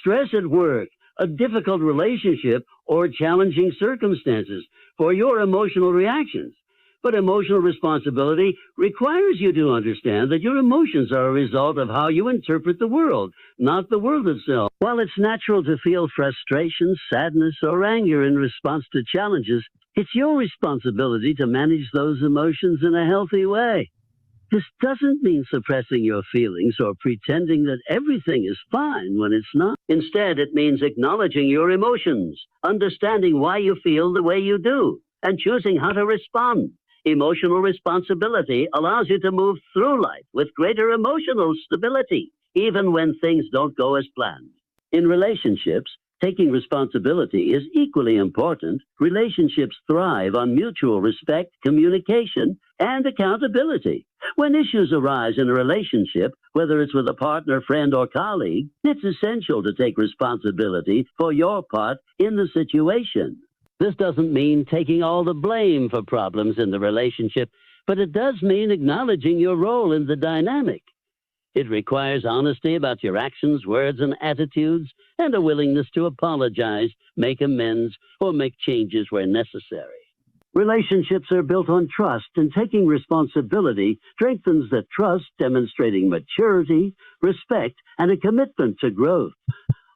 stress at work, a difficult relationship, or challenging circumstances for your emotional reactions. But emotional responsibility requires you to understand that your emotions are a result of how you interpret the world, not the world itself. While it's natural to feel frustration, sadness, or anger in response to challenges, it's your responsibility to manage those emotions in a healthy way. This doesn't mean suppressing your feelings or pretending that everything is fine when it's not. Instead, it means acknowledging your emotions, understanding why you feel the way you do, and choosing how to respond. Emotional responsibility allows you to move through life with greater emotional stability, even when things don't go as planned. In relationships, taking responsibility is equally important. Relationships thrive on mutual respect, communication, and accountability. When issues arise in a relationship, whether it's with a partner, friend, or colleague, it's essential to take responsibility for your part in the situation. This doesn't mean taking all the blame for problems in the relationship, but it does mean acknowledging your role in the dynamic. It requires honesty about your actions, words, and attitudes, and a willingness to apologize, make amends, or make changes where necessary. Relationships are built on trust, and taking responsibility strengthens that trust, demonstrating maturity, respect, and a commitment to growth.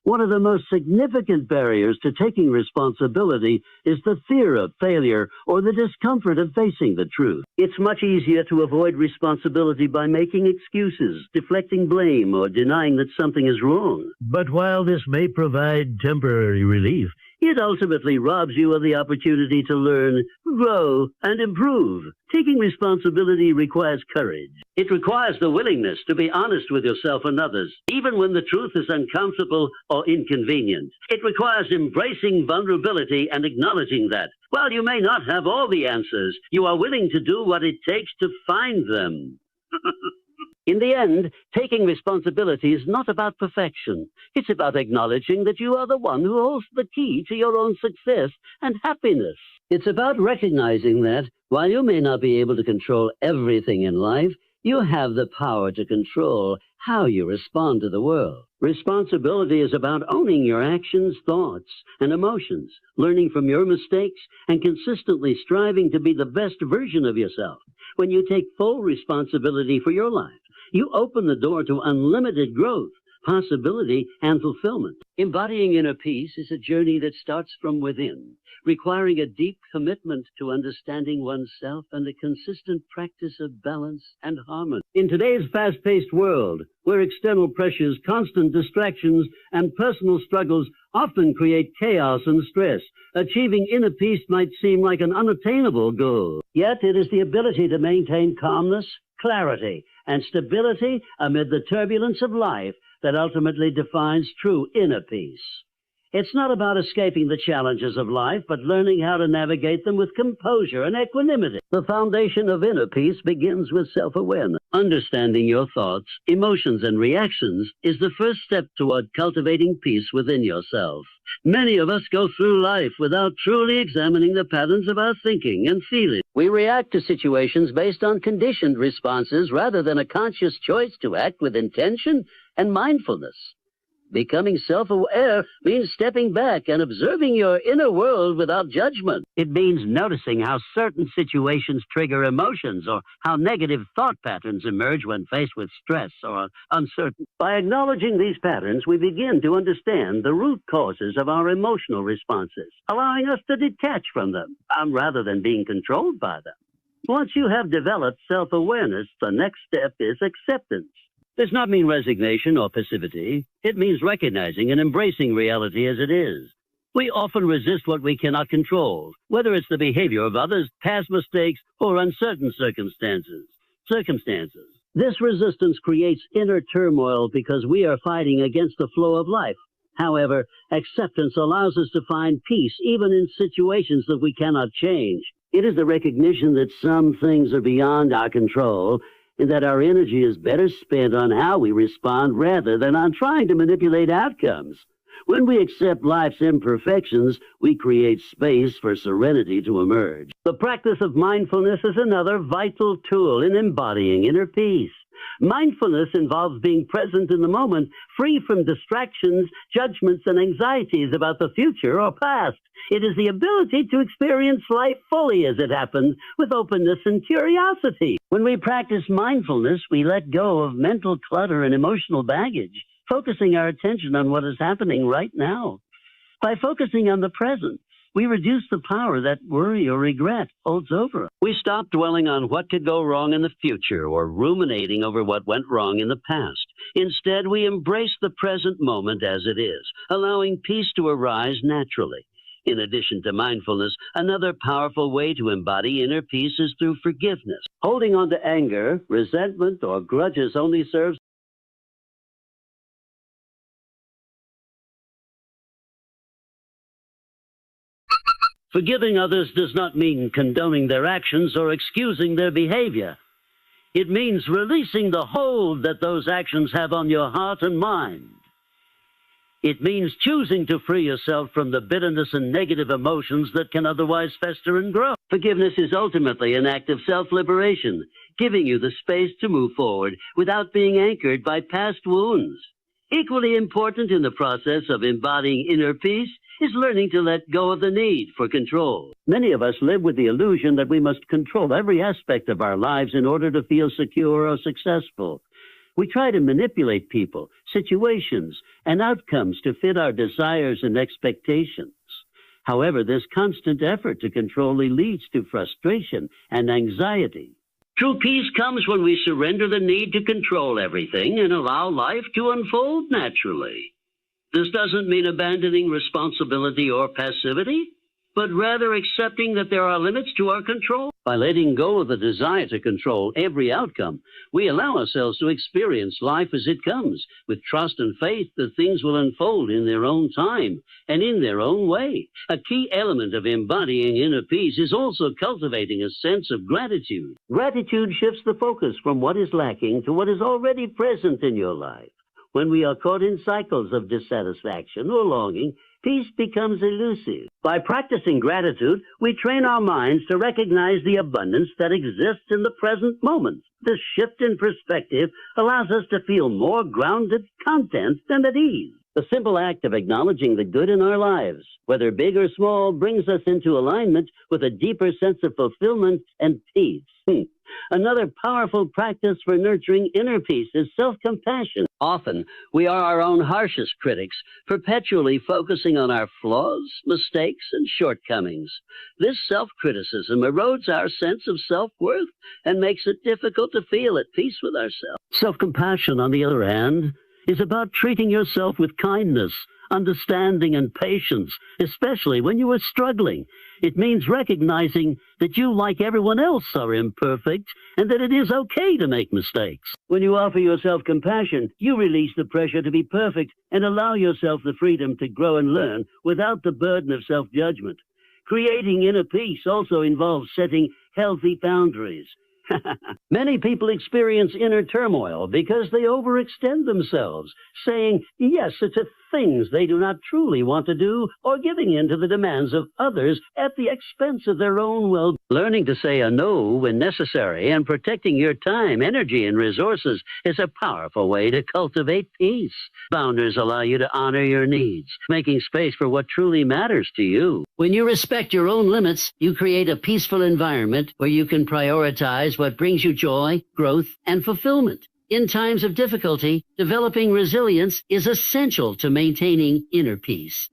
One of the most significant barriers to taking responsibility is the fear of failure or the discomfort of facing the truth. It's much easier to avoid responsibility by making excuses, deflecting blame, or denying that something is wrong. But while this may provide temporary relief, it ultimately robs you of the opportunity to learn, grow, and improve. Taking responsibility requires courage. It requires the willingness to be honest with yourself and others, even when the truth is uncomfortable or inconvenient. It requires embracing vulnerability and acknowledging that, while you may not have all the answers, you are willing to do what it takes to find them. In the end, taking responsibility is not about perfection. It's about acknowledging that you are the one who holds the key to your own success and happiness. It's about recognizing that, while you may not be able to control everything in life, you have the power to control how you respond to the world. Responsibility is about owning your actions, thoughts, and emotions, learning from your mistakes, and consistently striving to be the best version of yourself. When you take full responsibility for your life, you open the door to unlimited growth, possibility, and fulfillment. Embodying inner peace is a journey that starts from within, requiring a deep commitment to understanding oneself and a consistent practice of balance and harmony. In today's fast-paced world, where external pressures, constant distractions, and personal struggles often create chaos and stress, achieving inner peace might seem like an unattainable goal. Yet it is the ability to maintain calmness, clarity, and stability amid the turbulence of life that ultimately defines true inner peace. It's not about escaping the challenges of life, but learning how to navigate them with composure and equanimity. The foundation of inner peace begins with self-awareness. Understanding your thoughts, emotions, and reactions is the first step toward cultivating peace within yourself. Many of us go through life without truly examining the patterns of our thinking and feeling. We react to situations based on conditioned responses rather than a conscious choice to act with intention and mindfulness. Becoming self-aware means stepping back and observing your inner world without judgment. It means noticing how certain situations trigger emotions or how negative thought patterns emerge when faced with stress or uncertainty. By acknowledging these patterns, we begin to understand the root causes of our emotional responses, allowing us to detach from them rather than being controlled by them. Once you have developed self-awareness, the next step is acceptance. Does not mean resignation or passivity. It means recognizing and embracing reality as it is. We often resist what we cannot control, whether it's the behavior of others, past mistakes, or uncertain circumstances. This resistance creates inner turmoil because we are fighting against the flow of life. However, acceptance allows us to find peace even in situations that we cannot change. It is the recognition that some things are beyond our control, and that our energy is better spent on how we respond rather than on trying to manipulate outcomes. When we accept life's imperfections, we create space for serenity to emerge. The practice of mindfulness is another vital tool in embodying inner peace. Mindfulness involves being present in the moment, free from distractions, judgments, and anxieties about the future or past. It is the ability to experience life fully as it happens, with openness and curiosity. When we practice mindfulness, we let go of mental clutter and emotional baggage, focusing our attention on what is happening right now. By focusing on the present, we reduce the power that worry or regret holds over us. We stop dwelling on what could go wrong in the future or ruminating over what went wrong in the past. Instead, we embrace the present moment as it is, allowing peace to arise naturally. In addition to mindfulness, another powerful way to embody inner peace is through forgiveness. Holding on to anger, resentment, or grudges only serves Forgiving others does not mean condoning their actions or excusing their behavior. It means releasing the hold that those actions have on your heart and mind. It means choosing to free yourself from the bitterness and negative emotions that can otherwise fester and grow. Forgiveness is ultimately an act of self-liberation, giving you the space to move forward without being anchored by past wounds. Equally important in the process of embodying inner peace is learning to let go of the need for control. Many of us live with the illusion that we must control every aspect of our lives in order to feel secure or successful. We try to manipulate people, situations, and outcomes to fit our desires and expectations. However, this constant effort to control leads to frustration and anxiety. True peace comes when we surrender the need to control everything and allow life to unfold naturally. This doesn't mean abandoning responsibility or passivity, but rather accepting that there are limits to our control. By letting go of the desire to control every outcome, we allow ourselves to experience life as it comes, with trust and faith that things will unfold in their own time and in their own way. A key element of embodying inner peace is also cultivating a sense of gratitude. Gratitude shifts the focus from what is lacking to what is already present in your life. When we are caught in cycles of dissatisfaction or longing, peace becomes elusive. By practicing gratitude, we train our minds to recognize the abundance that exists in the present moment. This shift in perspective allows us to feel more grounded, content, and at ease. The simple act of acknowledging the good in our lives, whether big or small, brings us into alignment with a deeper sense of fulfillment and peace. Another powerful practice for nurturing inner peace is self-compassion. Often, we are our own harshest critics, perpetually focusing on our flaws, mistakes, and shortcomings. This self-criticism erodes our sense of self-worth and makes it difficult to feel at peace with ourselves. Self-compassion, on the other hand, is about treating yourself with kindness, understanding, and patience, especially when you are struggling. It means recognizing that you, like everyone else, are imperfect and that it is okay to make mistakes. When you offer yourself compassion, you release the pressure to be perfect and allow yourself the freedom to grow and learn without the burden of self-judgment. Creating inner peace also involves setting healthy boundaries. Many people experience inner turmoil because they overextend themselves, saying yes to things they do not truly want to do or giving in to the demands of others at the expense of their own well-being. Learning to say a no when necessary and protecting your time, energy, and resources is a powerful way to cultivate peace. Boundaries allow you to honor your needs, making space for what truly matters to you. When you respect your own limits, you create a peaceful environment where you can prioritize what brings you joy, growth, and fulfillment. In times of difficulty, developing resilience is essential to maintaining inner peace.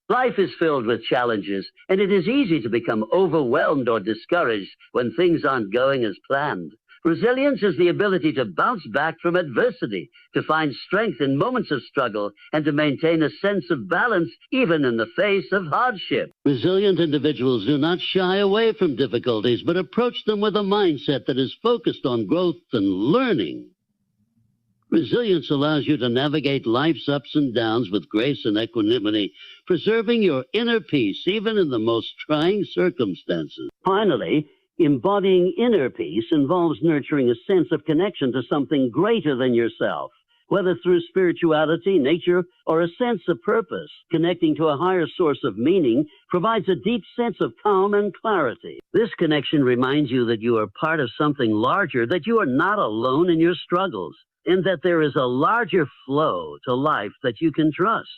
Life is filled with challenges, and it is easy to become overwhelmed or discouraged when things aren't going as planned. Resilience is the ability to bounce back from adversity, to find strength in moments of struggle, and to maintain a sense of balance even in the face of hardship. Resilient individuals do not shy away from difficulties, but approach them with a mindset that is focused on growth and learning. Resilience allows you to navigate life's ups and downs with grace and equanimity, preserving your inner peace even in the most trying circumstances. Finally, embodying inner peace involves nurturing a sense of connection to something greater than yourself. Whether through spirituality, nature, or a sense of purpose, connecting to a higher source of meaning provides a deep sense of calm and clarity. This connection reminds you that you are part of something larger, that you are not alone in your struggles, and that there is a larger flow to life that you can trust.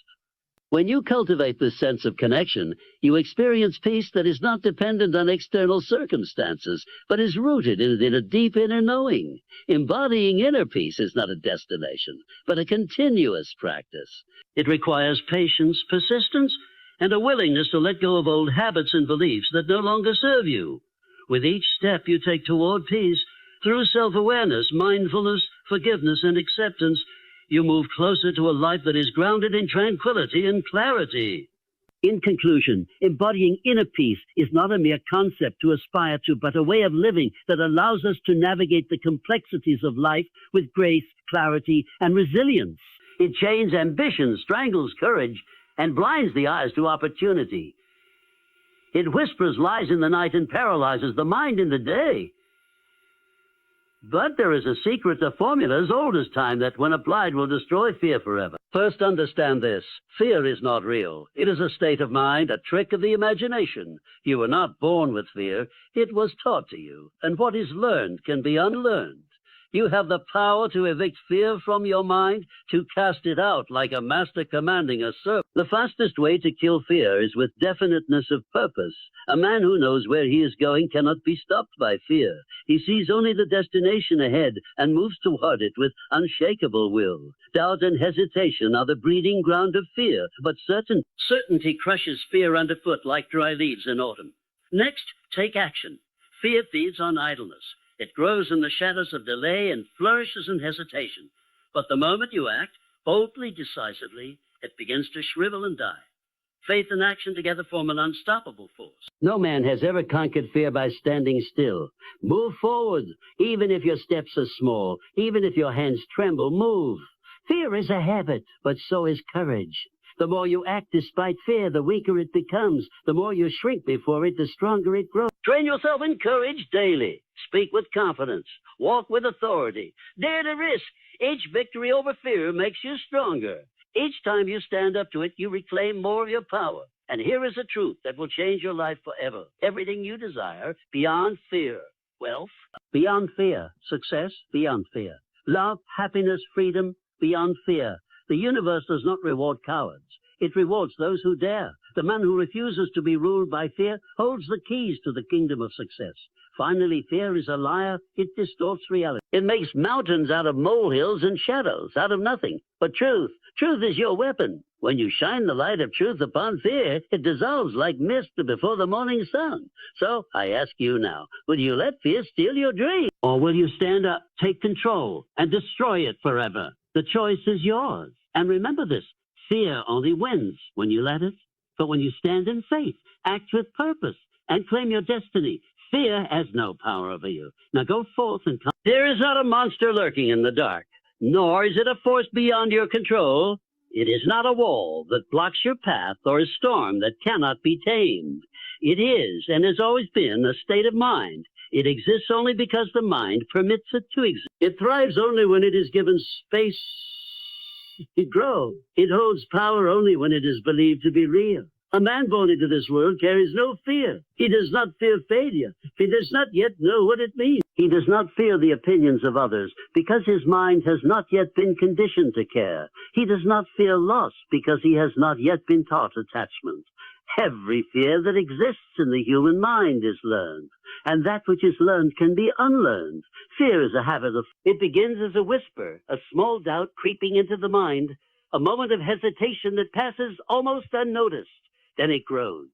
When you cultivate this sense of connection, you experience peace that is not dependent on external circumstances, but is rooted in a deep inner knowing. Embodying inner peace is not a destination, but a continuous practice. It requires patience, persistence, and a willingness to let go of old habits and beliefs that no longer serve you. With each step you take toward peace, through self-awareness, mindfulness, forgiveness, and acceptance, you move closer to a life that is grounded in tranquility and clarity. In conclusion, embodying inner peace is not a mere concept to aspire to, but a way of living that allows us to navigate the complexities of life with grace, clarity, and resilience. It chains ambition, strangles courage, and blinds the eyes to opportunity. It whispers lies in the night and paralyzes the mind in the day. But there is a secret, a formula as old as time that, when applied, will destroy fear forever. First, understand this. Fear is not real. It is a state of mind, a trick of the imagination. You were not born with fear. It was taught to you, and what is learned can be unlearned. You have the power to evict fear from your mind, to cast it out like a master commanding a servant. The fastest way to kill fear is with definiteness of purpose. A man who knows where he is going cannot be stopped by fear. He sees only the destination ahead and moves toward it with unshakable will. Doubt and hesitation are the breeding ground of fear, but certainty crushes fear underfoot like dry leaves in autumn. Next, take action. Fear feeds on idleness. It grows in the shadows of delay and flourishes in hesitation. But the moment you act, boldly, decisively, it begins to shrivel and die. Faith and action together form an unstoppable force. No man has ever conquered fear by standing still. Move forward, even if your steps are small, even if your hands tremble, move. Fear is a habit, but so is courage. The more you act despite fear, the weaker it becomes. The more you shrink before it, the stronger it grows. Train yourself in courage daily. Speak with confidence. Walk with authority. Dare to risk. Each victory over fear makes you stronger. Each time you stand up to it, you reclaim more of your power. And here is a truth that will change your life forever. Everything you desire beyond fear. Wealth, beyond fear. Success, beyond fear. Love, happiness, freedom, beyond fear. The universe does not reward cowards. It rewards those who dare. The man who refuses to be ruled by fear holds the keys to the kingdom of success. Finally, fear is a liar. It distorts reality. It makes mountains out of molehills and shadows out of nothing. But truth is your weapon. When you shine the light of truth upon fear, it dissolves like mist before the morning sun. So I ask you now, will you let fear steal your dream? Or will you stand up, take control, and destroy it forever? The choice is yours. And remember this, fear only wins when you let it. But when you stand in faith, act with purpose, and claim your destiny, fear has no power over you. Now go forth and come. There is not a monster lurking in the dark, nor is it a force beyond your control. It is not a wall that blocks your path or a storm that cannot be tamed. It is, and has always been, a state of mind. It exists only because the mind permits it to exist. It thrives only when it is given space to grow. It holds power only when it is believed to be real. A man born into this world carries no fear. He does not fear failure. He does not yet know what it means. He does not fear the opinions of others because his mind has not yet been conditioned to care. He does not fear loss because he has not yet been taught attachment. Every fear that exists in the human mind is learned, and that which is learned can be unlearned. Fear is a habit of... It begins as a whisper, a small doubt creeping into the mind, a moment of hesitation that passes almost unnoticed. Then it grows.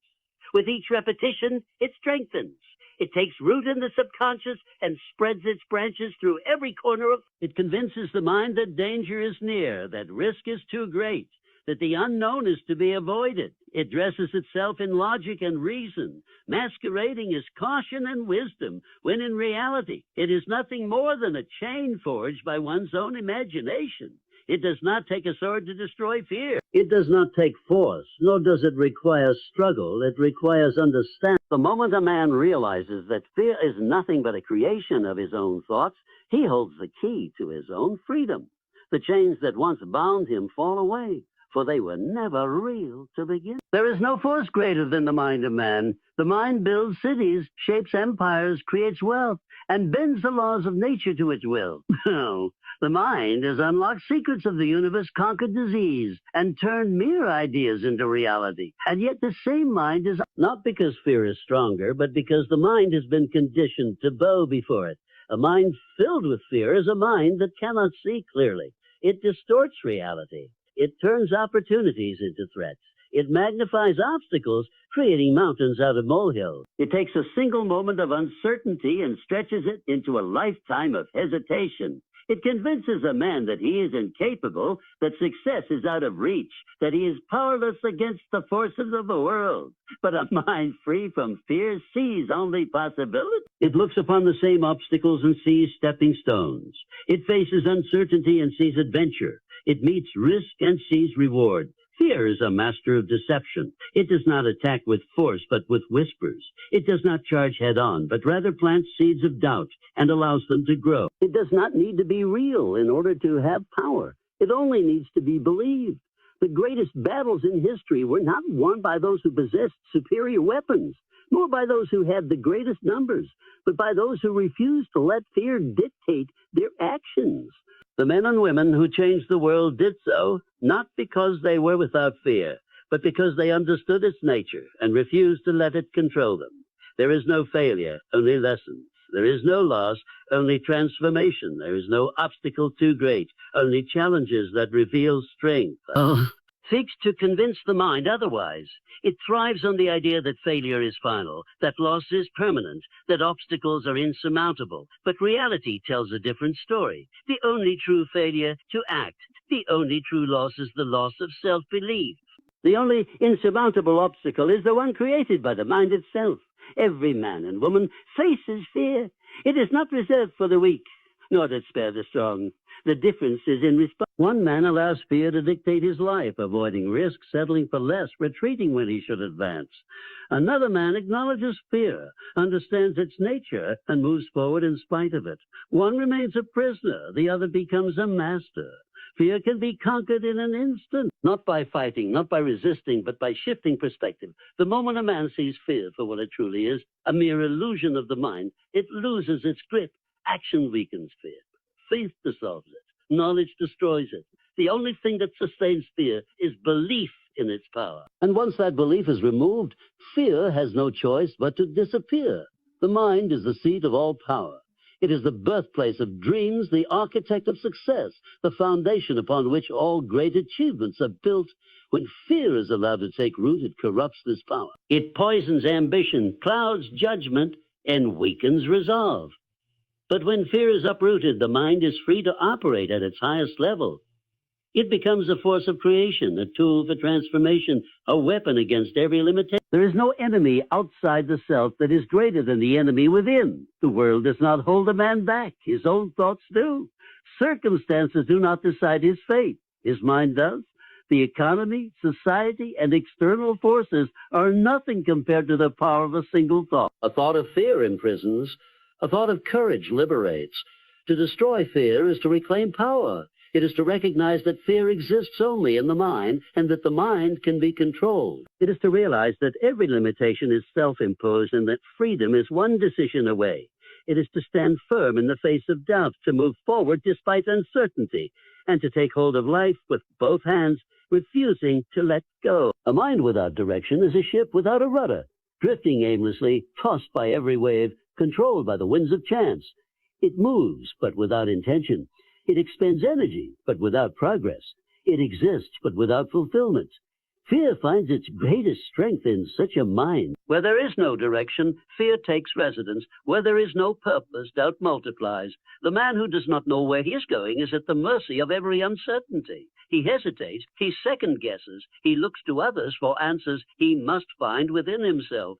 With each repetition, it strengthens. It takes root in the subconscious and spreads its branches through every corner of... It convinces the mind that danger is near, that risk is too great, that the unknown is to be avoided. It dresses itself in logic and reason, masquerading as caution and wisdom, when in reality it is nothing more than a chain forged by one's own imagination. It does not take a sword to destroy fear. It does not take force, nor does it require struggle. It requires understanding. The moment a man realizes that fear is nothing but a creation of his own thoughts, he holds the key to his own freedom. The chains that once bound him fall away, for they were never real to begin. There is no force greater than the mind of man. The mind builds cities, shapes empires, creates wealth, and bends the laws of nature to its will. No, the mind has unlocked secrets of the universe, conquered disease, and turned mere ideas into reality. And yet the same mind is not because fear is stronger, but because the mind has been conditioned to bow before it. A mind filled with fear is a mind that cannot see clearly. It distorts reality. It turns opportunities into threats. It magnifies obstacles, creating mountains out of molehills. It takes a single moment of uncertainty and stretches it into a lifetime of hesitation. It convinces a man that he is incapable, that success is out of reach, that he is powerless against the forces of the world. But a mind free from fear sees only possibility. It looks upon the same obstacles and sees stepping stones. It faces uncertainty and sees adventure. It meets risk and sees reward. Fear is a master of deception. It does not attack with force, but with whispers. It does not charge head-on, but rather plants seeds of doubt and allows them to grow. It does not need to be real in order to have power. It only needs to be believed. The greatest battles in history were not won by those who possessed superior weapons, nor by those who had the greatest numbers, but by those who refused to let fear dictate their actions. The men and women who changed the world did so not because they were without fear, but because they understood its nature and refused to let it control them. There is no failure, only lessons. There is no loss, only transformation. There is no obstacle too great, only challenges that reveal strength. Seeks to convince the mind otherwise. It thrives on the idea that failure is final, that loss is permanent, that obstacles are insurmountable. But reality tells a different story. The only true failure to act. The only true loss is the loss of self-belief. The only insurmountable obstacle is the one created by the mind itself. Every man and woman faces fear. It is not reserved for the weak, nor to spare the strong. The difference is in response. One man allows fear to dictate his life, avoiding risk, settling for less, retreating when he should advance. Another man acknowledges fear, understands its nature, and moves forward in spite of it. One remains a prisoner, the other becomes a master. Fear can be conquered in an instant, not by fighting, not by resisting, but by shifting perspective. The moment a man sees fear for what it truly is, a mere illusion of the mind, it loses its grip. Action weakens fear. Faith dissolves it. Knowledge destroys it. The only thing that sustains fear is belief in its power. And once that belief is removed, fear has no choice but to disappear. The mind is the seat of all power. It is the birthplace of dreams, the architect of success, the foundation upon which all great achievements are built. When fear is allowed to take root, it corrupts this power. It poisons ambition, clouds judgment, and weakens resolve. But when fear is uprooted, the mind is free to operate at its highest level. It becomes a force of creation, a tool for transformation, a weapon against every limitation. There is no enemy outside the self that is greater than the enemy within. The world does not hold a man back. His own thoughts do. Circumstances do not decide his fate. His mind does. The economy, society, and external forces are nothing compared to the power of a single thought. A thought of fear imprisons. A thought of courage liberates. To destroy fear is to reclaim power. It is to recognize that fear exists only in the mind and that the mind can be controlled. It is to realize that every limitation is self-imposed and that freedom is one decision away. It is to stand firm in the face of doubt, to move forward despite uncertainty, and to take hold of life with both hands, refusing to let go. A mind without direction is a ship without a rudder, drifting aimlessly, tossed by every wave, controlled by the winds of chance. It moves, but without intention. It expends energy, but without progress. It exists, but without fulfillment. Fear finds its greatest strength in such a mind. Where there is no direction, fear takes residence. Where there is no purpose, doubt multiplies. The man who does not know where he is going is at the mercy of every uncertainty. He hesitates, he second-guesses, he looks to others for answers he must find within himself.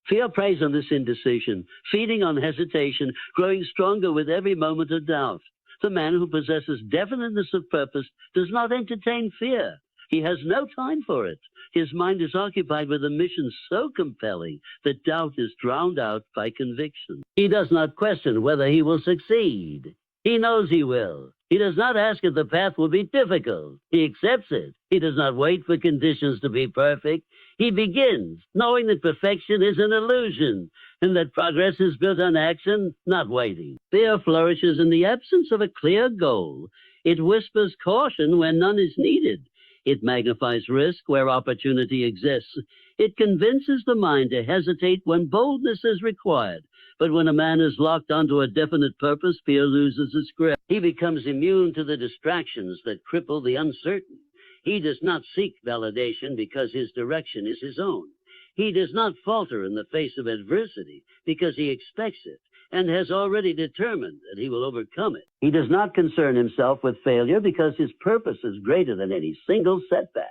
Fear preys on this indecision, feeding on hesitation, growing stronger with every moment of doubt. The man who possesses definiteness of purpose does not entertain fear. He has no time for it. His mind is occupied with a mission so compelling that doubt is drowned out by conviction. He does not question whether he will succeed. He knows he will. He does not ask if the path will be difficult. He accepts it. He does not wait for conditions to be perfect. He begins, knowing that perfection is an illusion and that progress is built on action, not waiting. Fear flourishes in the absence of a clear goal. It whispers caution where none is needed. It magnifies risk where opportunity exists. It convinces the mind to hesitate when boldness is required. But when a man is locked onto a definite purpose, fear loses its grip. He becomes immune to the distractions that cripple the uncertain. He does not seek validation because his direction is his own. He does not falter in the face of adversity because he expects it and has already determined that he will overcome it. He does not concern himself with failure because his purpose is greater than any single setback.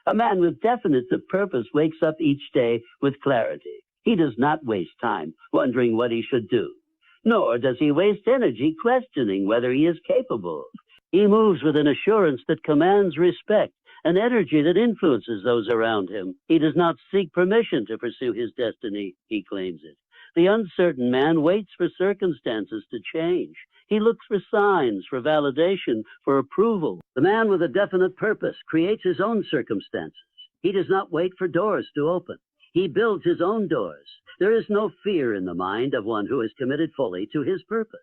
A man with definite purpose wakes up each day with clarity. He does not waste time wondering what he should do, nor does he waste energy questioning whether he is capable. He moves with an assurance that commands respect, an energy that influences those around him. He does not seek permission to pursue his destiny, he claims it. The uncertain man waits for circumstances to change. He looks for signs, for validation, for approval. The man with a definite purpose creates his own circumstances. He does not wait for doors to open. He builds his own doors. There is no fear in the mind of one who is committed fully to his purpose.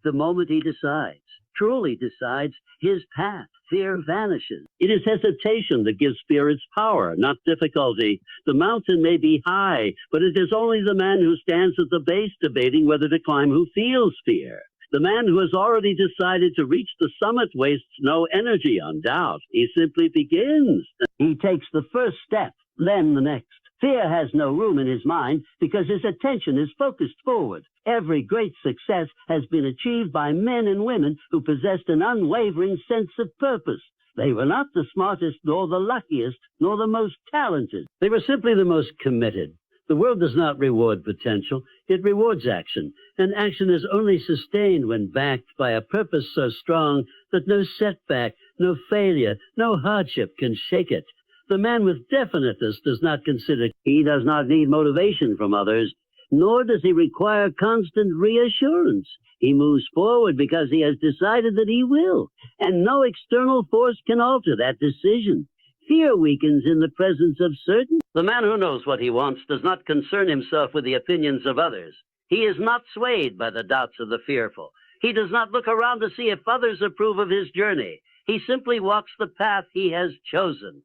The moment he decides, truly decides, his path, fear vanishes. It is hesitation that gives fear its power, not difficulty. The mountain may be high, but it is only the man who stands at the base debating whether to climb who feels fear. The man who has already decided to reach the summit wastes no energy on doubt. He simply begins. He takes the first step, then the next. Fear has no room in his mind because his attention is focused forward. Every great success has been achieved by men and women who possessed an unwavering sense of purpose. They were not the smartest, nor the luckiest, nor the most talented. They were simply the most committed. The world does not reward potential. It rewards action, and action is only sustained when backed by a purpose so strong that no setback, no failure, no hardship can shake it. The man with definiteness does not consider he does not need motivation from others, nor does he require constant reassurance. He moves forward because he has decided that he will, and no external force can alter that decision. Fear weakens in the presence of certainty. The man who knows what he wants does not concern himself with the opinions of others. He is not swayed by the doubts of the fearful. He does not look around to see if others approve of his journey. He simply walks the path he has chosen.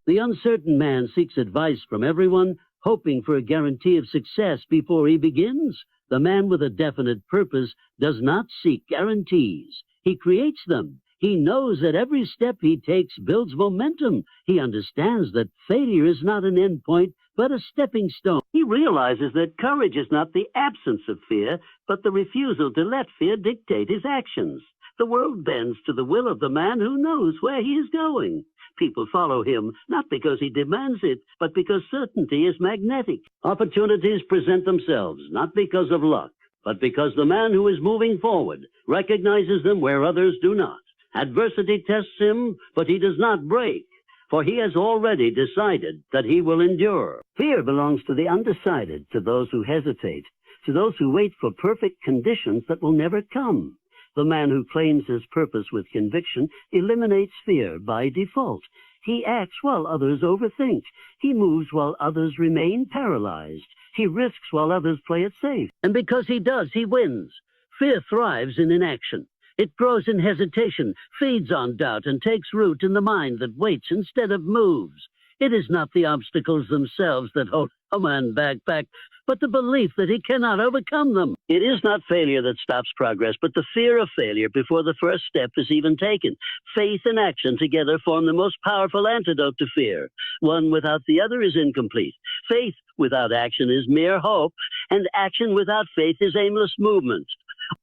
The uncertain man seeks advice from everyone, hoping for a guarantee of success before he begins. The man with a definite purpose does not seek guarantees. He creates them. He knows that every step he takes builds momentum. He understands that failure is not an end point, but a stepping stone. He realizes that courage is not the absence of fear, but the refusal to let fear dictate his actions. The world bends to the will of the man who knows where he is going. People follow him, not because he demands it, but because certainty is magnetic. Opportunities present themselves, not because of luck, but because the man who is moving forward recognizes them where others do not. Adversity tests him, but he does not break, for he has already decided that he will endure. Fear belongs to the undecided, to those who hesitate, to those who wait for perfect conditions that will never come. The man who claims his purpose with conviction eliminates fear by default. He acts while others overthink. He moves while others remain paralyzed. He risks while others play it safe. And because he does, he wins. Fear thrives in inaction. It grows in hesitation, feeds on doubt, and takes root in the mind that waits instead of moves. It is not the obstacles themselves that hold a man back, but the belief that he cannot overcome them. It is not failure that stops progress, but the fear of failure before the first step is even taken. Faith and action together form the most powerful antidote to fear. One without the other is incomplete. Faith without action is mere hope, and action without faith is aimless movement.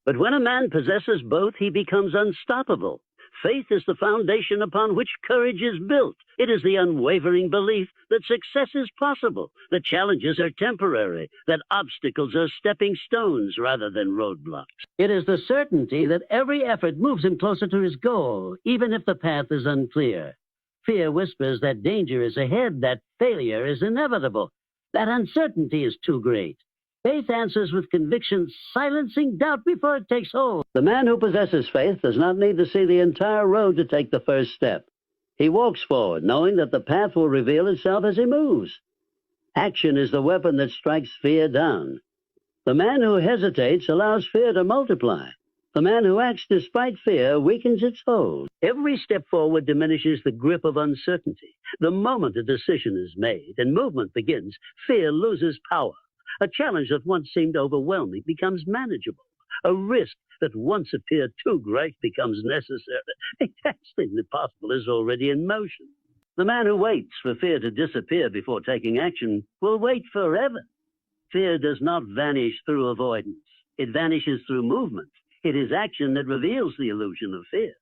But when a man possesses both, he becomes unstoppable. Faith is the foundation upon which courage is built. It is the unwavering belief that success is possible, that challenges are temporary, that obstacles are stepping stones rather than roadblocks. It is the certainty that every effort moves him closer to his goal, even if the path is unclear. Fear whispers that danger is ahead, that failure is inevitable, that uncertainty is too great. Faith answers with conviction, silencing doubt before it takes hold. The man who possesses faith does not need to see the entire road to take the first step. He walks forward, knowing that the path will reveal itself as he moves. Action is the weapon that strikes fear down. The man who hesitates allows fear to multiply. The man who acts despite fear weakens its hold. Every step forward diminishes the grip of uncertainty. The moment a decision is made and movement begins, fear loses power. A challenge that once seemed overwhelming becomes manageable. A risk that once appeared too great becomes necessary. A testing the possible is already in motion. The man who waits for fear to disappear before taking action will wait forever. Fear does not vanish through avoidance. It vanishes through movement. It is action that reveals the illusion of fear.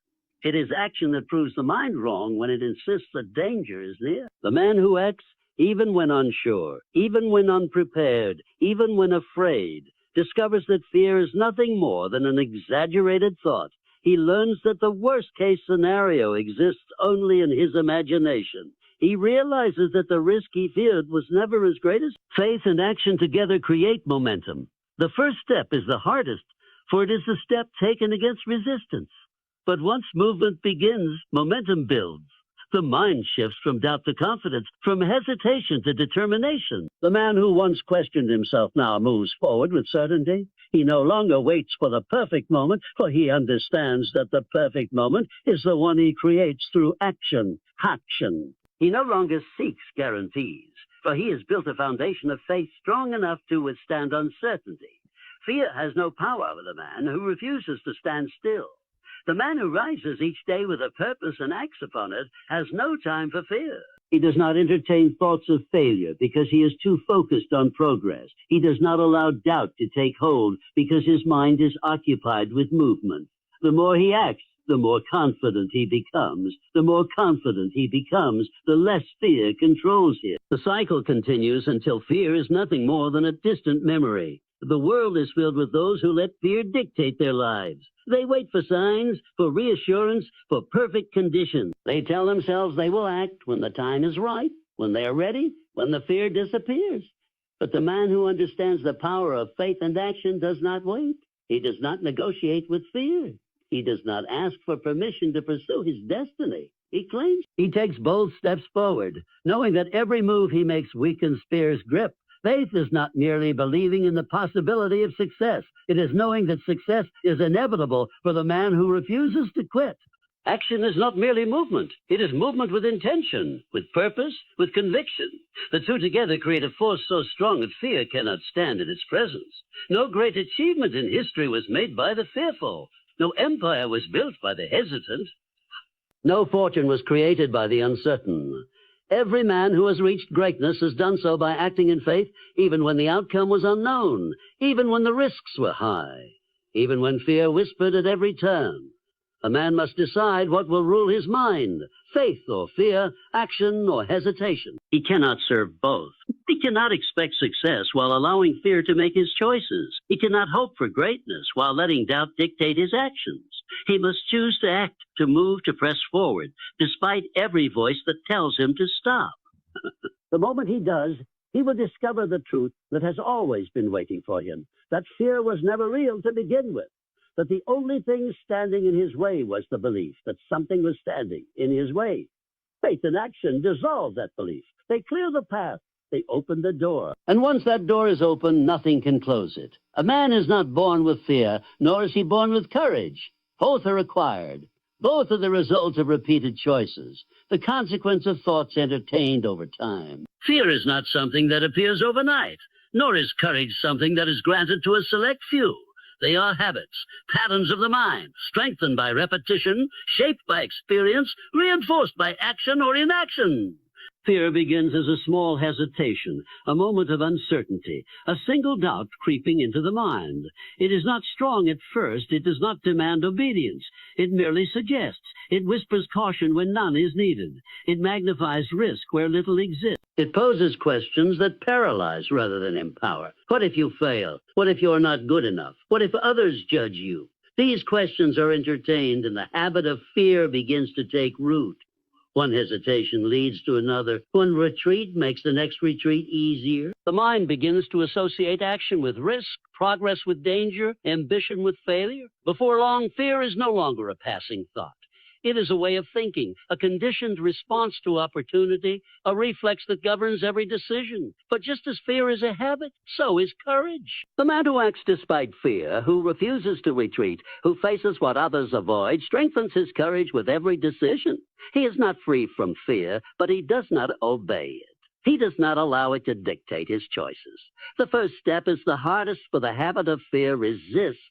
It is action that proves the mind wrong when it insists that danger is near. The man who acts even when unsure, even when unprepared, even when afraid, discovers that fear is nothing more than an exaggerated thought. He learns that the worst-case scenario exists only in his imagination. He realizes that the risk he feared was never as great as faith and action together create momentum. The first step is the hardest, for it is the step taken against resistance. But once movement begins, momentum builds. The mind shifts from doubt to confidence, from hesitation to determination. The man who once questioned himself now moves forward with certainty. He no longer waits for the perfect moment, for he understands that the perfect moment is the one he creates through action. He no longer seeks guarantees, for he has built a foundation of faith strong enough to withstand uncertainty. Fear has no power over the man who refuses to stand still. The man who rises each day with a purpose and acts upon it has no time for fear. He does not entertain thoughts of failure because he is too focused on progress. He does not allow doubt to take hold because his mind is occupied with movement. The more he acts, the more confident he becomes. The more confident he becomes, the less fear controls him. The cycle continues until fear is nothing more than a distant memory. The world is filled with those who let fear dictate their lives. They wait for signs, for reassurance, for perfect conditions. They tell themselves they will act when the time is right, when they are ready, when the fear disappears. But the man who understands the power of faith and action does not wait. He does not negotiate with fear. He does not ask for permission to pursue his destiny. He claims. He takes bold steps forward, knowing that every move he makes weakens fear's grip. Faith is not merely believing in the possibility of success. It is knowing that success is inevitable for the man who refuses to quit. Action is not merely movement. It is movement with intention, with purpose, with conviction. The two together create a force so strong that fear cannot stand in its presence. No great achievement in history was made by the fearful. No empire was built by the hesitant. No fortune was created by the uncertain. Every man who has reached greatness has done so by acting in faith, even when the outcome was unknown, even when the risks were high, even when fear whispered at every turn. A man must decide what will rule his mind, faith or fear, action or hesitation. He cannot serve both. He cannot expect success while allowing fear to make his choices. He cannot hope for greatness while letting doubt dictate his actions. He must choose to act, to move, to press forward, despite every voice that tells him to stop. The moment he does, he will discover the truth that has always been waiting for him, that fear was never real to begin with, that the only thing standing in his way was the belief that something was standing in his way. Faith and action dissolve that belief. They clear the path. They open the door. And once that door is open, nothing can close it. A man is not born with fear, nor is he born with courage. Both are acquired. Both are the result of repeated choices, the consequence of thoughts entertained over time. Fear is not something that appears overnight, nor is courage something that is granted to a select few. They are habits, patterns of the mind, strengthened by repetition, shaped by experience, reinforced by action or inaction. Fear begins as a small hesitation, a moment of uncertainty, a single doubt creeping into the mind. It is not strong at first. It does not demand obedience. It merely suggests. It whispers caution when none is needed. It magnifies risk where little exists. It poses questions that paralyze rather than empower. What if you fail? What if you're not good enough? What if others judge you? These questions are entertained, and the habit of fear begins to take root. One hesitation leads to another. One retreat makes the next retreat easier. The mind begins to associate action with risk, progress with danger, ambition with failure. Before long, fear is no longer a passing thought. It is a way of thinking, a conditioned response to opportunity, a reflex that governs every decision. But just as fear is a habit, so is courage. The man who acts despite fear, who refuses to retreat, who faces what others avoid, strengthens his courage with every decision. He is not free from fear, but he does not obey it. He does not allow it to dictate his choices. The first step is the hardest, for the habit of fear resists.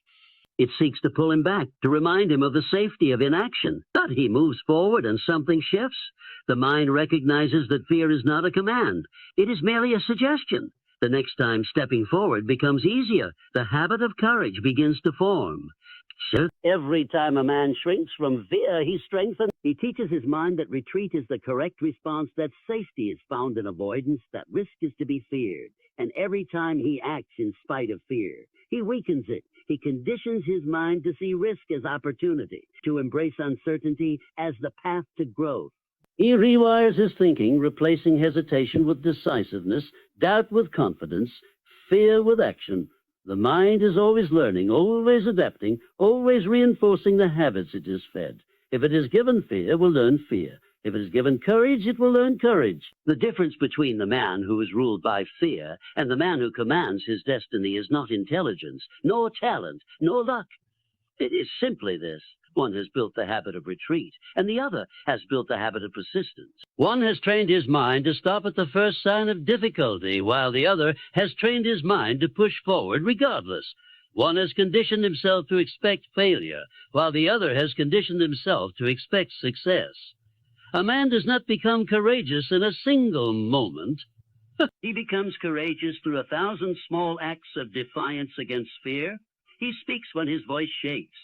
It seeks to pull him back, to remind him of the safety of inaction. But he moves forward and something shifts. The mind recognizes that fear is not a command. It is merely a suggestion. The next time stepping forward becomes easier. The habit of courage begins to form. So every time a man shrinks from fear, he strengthens. He teaches his mind that retreat is the correct response, that safety is found in avoidance, that risk is to be feared. And every time he acts in spite of fear, he weakens it. He conditions his mind to see risk as opportunity, to embrace uncertainty as the path to growth. He rewires his thinking, replacing hesitation with decisiveness, doubt with confidence, fear with action. The mind is always learning, always adapting, always reinforcing the habits it is fed. If it is given fear, it will learn fear. If it is given courage, it will learn courage. The difference between the man who is ruled by fear and the man who commands his destiny is not intelligence, nor talent, nor luck. It is simply this. One has built the habit of retreat, and the other has built the habit of persistence. One has trained his mind to stop at the first sign of difficulty, while the other has trained his mind to push forward regardless. One has conditioned himself to expect failure, while the other has conditioned himself to expect success. A man does not become courageous in a single moment. He becomes courageous through 1,000 small acts of defiance against fear. He speaks when his voice shakes.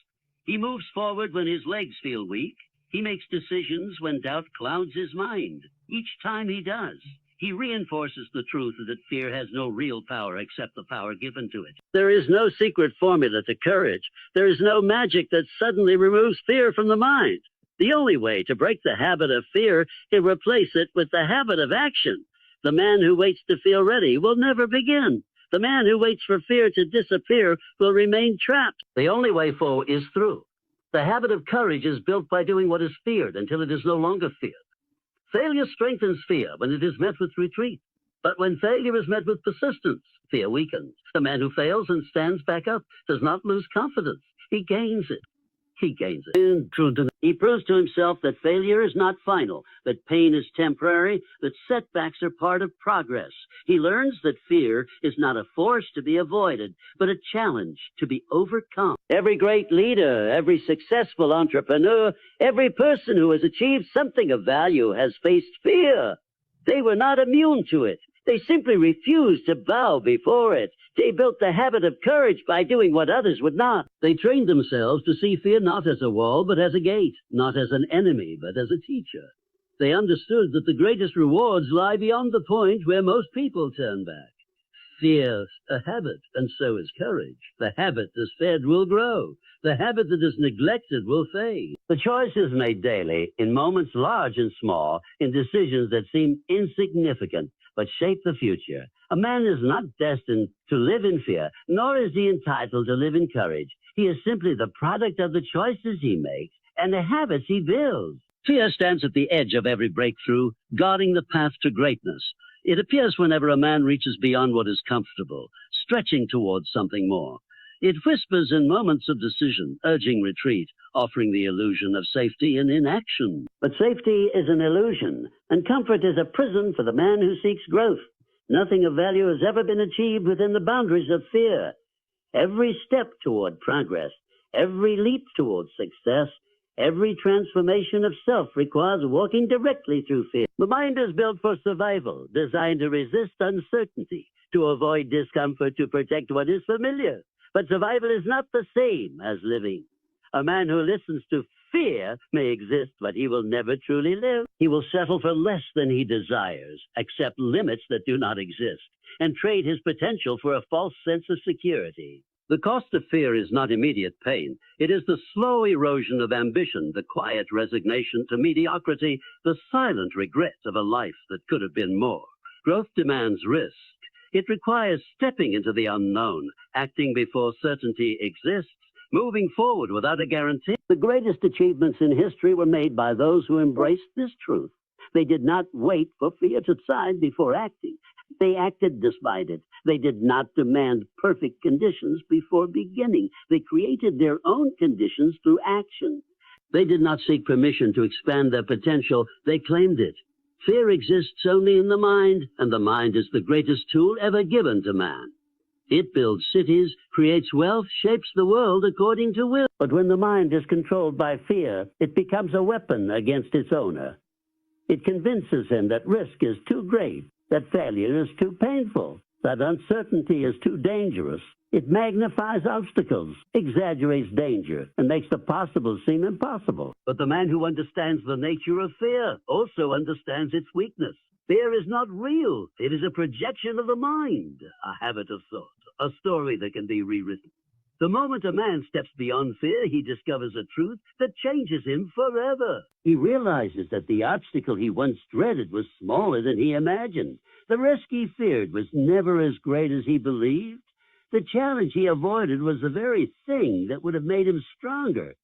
He moves forward when his legs feel weak. He makes decisions when doubt clouds his mind. Each time he does, he reinforces the truth that fear has no real power except the power given to it. There is no secret formula to courage. There is no magic that suddenly removes fear from the mind. The only way to break the habit of fear is to replace it with the habit of action. The man who waits to feel ready will never begin. The man who waits for fear to disappear will remain trapped. The only way forward is through. The habit of courage is built by doing what is feared until it is no longer feared. Failure strengthens fear when it is met with retreat. But when failure is met with persistence, fear weakens. The man who fails and stands back up does not lose confidence. He gains it. he gains it. He proves to himself that failure is not final, that pain is temporary, that setbacks are part of progress. He learns that fear is not a force to be avoided, but a challenge to be overcome. Every great leader, every successful entrepreneur, every person who has achieved something of value has faced fear. They were not immune to it. They simply refused to bow before it. They built the habit of courage by doing what others would not. They trained themselves to see fear not as a wall, but as a gate, not as an enemy, but as a teacher. They understood that the greatest rewards lie beyond the point where most people turn back. Fear, a habit, and so is courage. The habit that's fed will grow. The habit that is neglected will fade. The choice is made daily, in moments large and small, in decisions that seem insignificant, but shape the future. A man is not destined to live in fear, nor is he entitled to live in courage. He is simply the product of the choices he makes and the habits he builds. Fear stands at the edge of every breakthrough, guarding the path to greatness. It appears whenever a man reaches beyond what is comfortable, stretching towards something more. It whispers in moments of decision, urging retreat, offering the illusion of safety and inaction. But safety is an illusion, and comfort is a prison for the man who seeks growth. Nothing of value has ever been achieved within the boundaries of fear. Every step toward progress, every leap toward success, every transformation of self requires walking directly through fear. The mind is built for survival, designed to resist uncertainty, to avoid discomfort, to protect what is familiar. But survival is not the same as living. A man who listens to fear may exist, but he will never truly live. He will settle for less than he desires, accept limits that do not exist, and trade his potential for a false sense of security. The cost of fear is not immediate pain. It is the slow erosion of ambition, the quiet resignation to mediocrity, the silent regret of a life that could have been more. Growth demands risk. It requires stepping into the unknown, acting before certainty exists, moving forward without a guarantee. The greatest achievements in history were made by those who embraced this truth. They did not wait for fear to subside before acting. They acted despite it. They did not demand perfect conditions before beginning. They created their own conditions through action. They did not seek permission to expand their potential. They claimed it. Fear exists only in the mind, and the mind is the greatest tool ever given to man. It builds cities, creates wealth, shapes the world according to will. But when the mind is controlled by fear, it becomes a weapon against its owner. It convinces him that risk is too great, that failure is too painful, that uncertainty is too dangerous. It magnifies obstacles, exaggerates danger, and makes the possible seem impossible. But the man who understands the nature of fear also understands its weakness. Fear is not real. It is a projection of the mind, a habit of thought, a story that can be rewritten. The moment a man steps beyond fear, he discovers a truth that changes him forever. He realizes that the obstacle he once dreaded was smaller than he imagined. The risk he feared was never as great as he believed. The challenge he avoided was the very thing that would have made him stronger.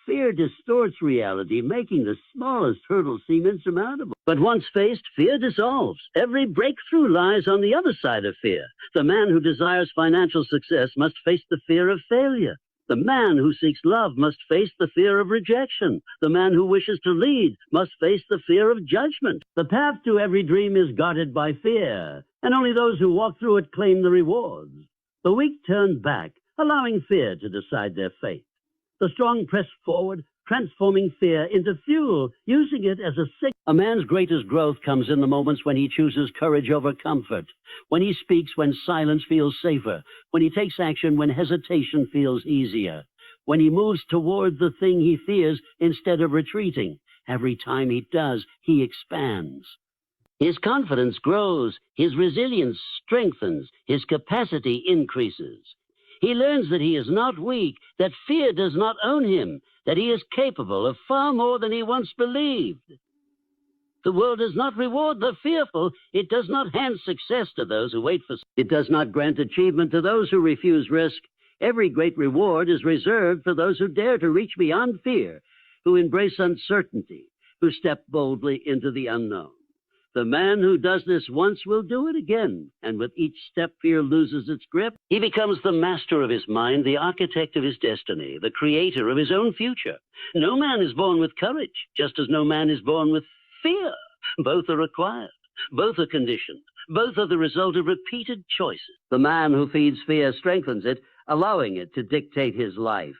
Fear distorts reality, making the smallest hurdle seem insurmountable. But once faced, fear dissolves. Every breakthrough lies on the other side of fear. The man who desires financial success must face the fear of failure. The man who seeks love must face the fear of rejection. The man who wishes to lead must face the fear of judgment. The path to every dream is guarded by fear, and only those who walk through it claim the rewards. The weak turn back, allowing fear to decide their fate. The strong press forward, transforming fear into fuel, using it as a signal. A man's greatest growth comes in the moments when he chooses courage over comfort, when he speaks when silence feels safer, when he takes action when hesitation feels easier, when he moves toward the thing he fears instead of retreating. Every time he does, he expands. His confidence grows, his resilience strengthens, his capacity increases. He learns that he is not weak, that fear does not own him, that he is capable of far more than he once believed. The world does not reward the fearful. It does not hand success to those who wait for. It does not grant achievement to those who refuse risk. Every great reward is reserved for those who dare to reach beyond fear, who embrace uncertainty, who step boldly into the unknown. The man who does this once will do it again, and with each step fear loses its grip. He becomes the master of his mind, the architect of his destiny, the creator of his own future. No man is born with courage, just as no man is born with fear. Both are required. Both are conditioned. Both are the result of repeated choices. The man who feeds fear strengthens it, allowing it to dictate his life.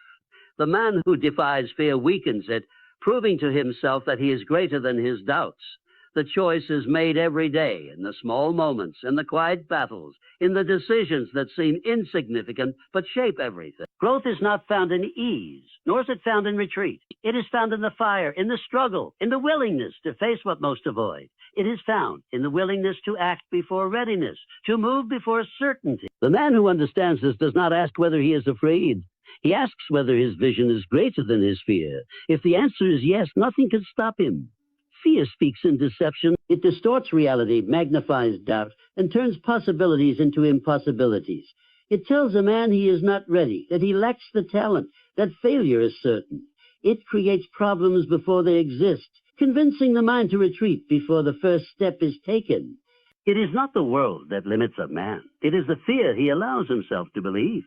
The man who defies fear weakens it, proving to himself that he is greater than his doubts. The choice is made every day, in the small moments, in the quiet battles, in the decisions that seem insignificant but shape everything. Growth is not found in ease, nor is it found in retreat. It is found in the fire, in the struggle, in the willingness to face what most avoid. It is found in the willingness to act before readiness, to move before certainty. The man who understands this does not ask whether he is afraid. He asks whether his vision is greater than his fear. If the answer is yes, nothing can stop him. Fear speaks in deception. It distorts reality, magnifies doubt, and turns possibilities into impossibilities. It tells a man he is not ready, that he lacks the talent, that failure is certain. It creates problems before they exist, convincing the mind to retreat before the first step is taken. It is not the world that limits a man. It is the fear he allows himself to believe.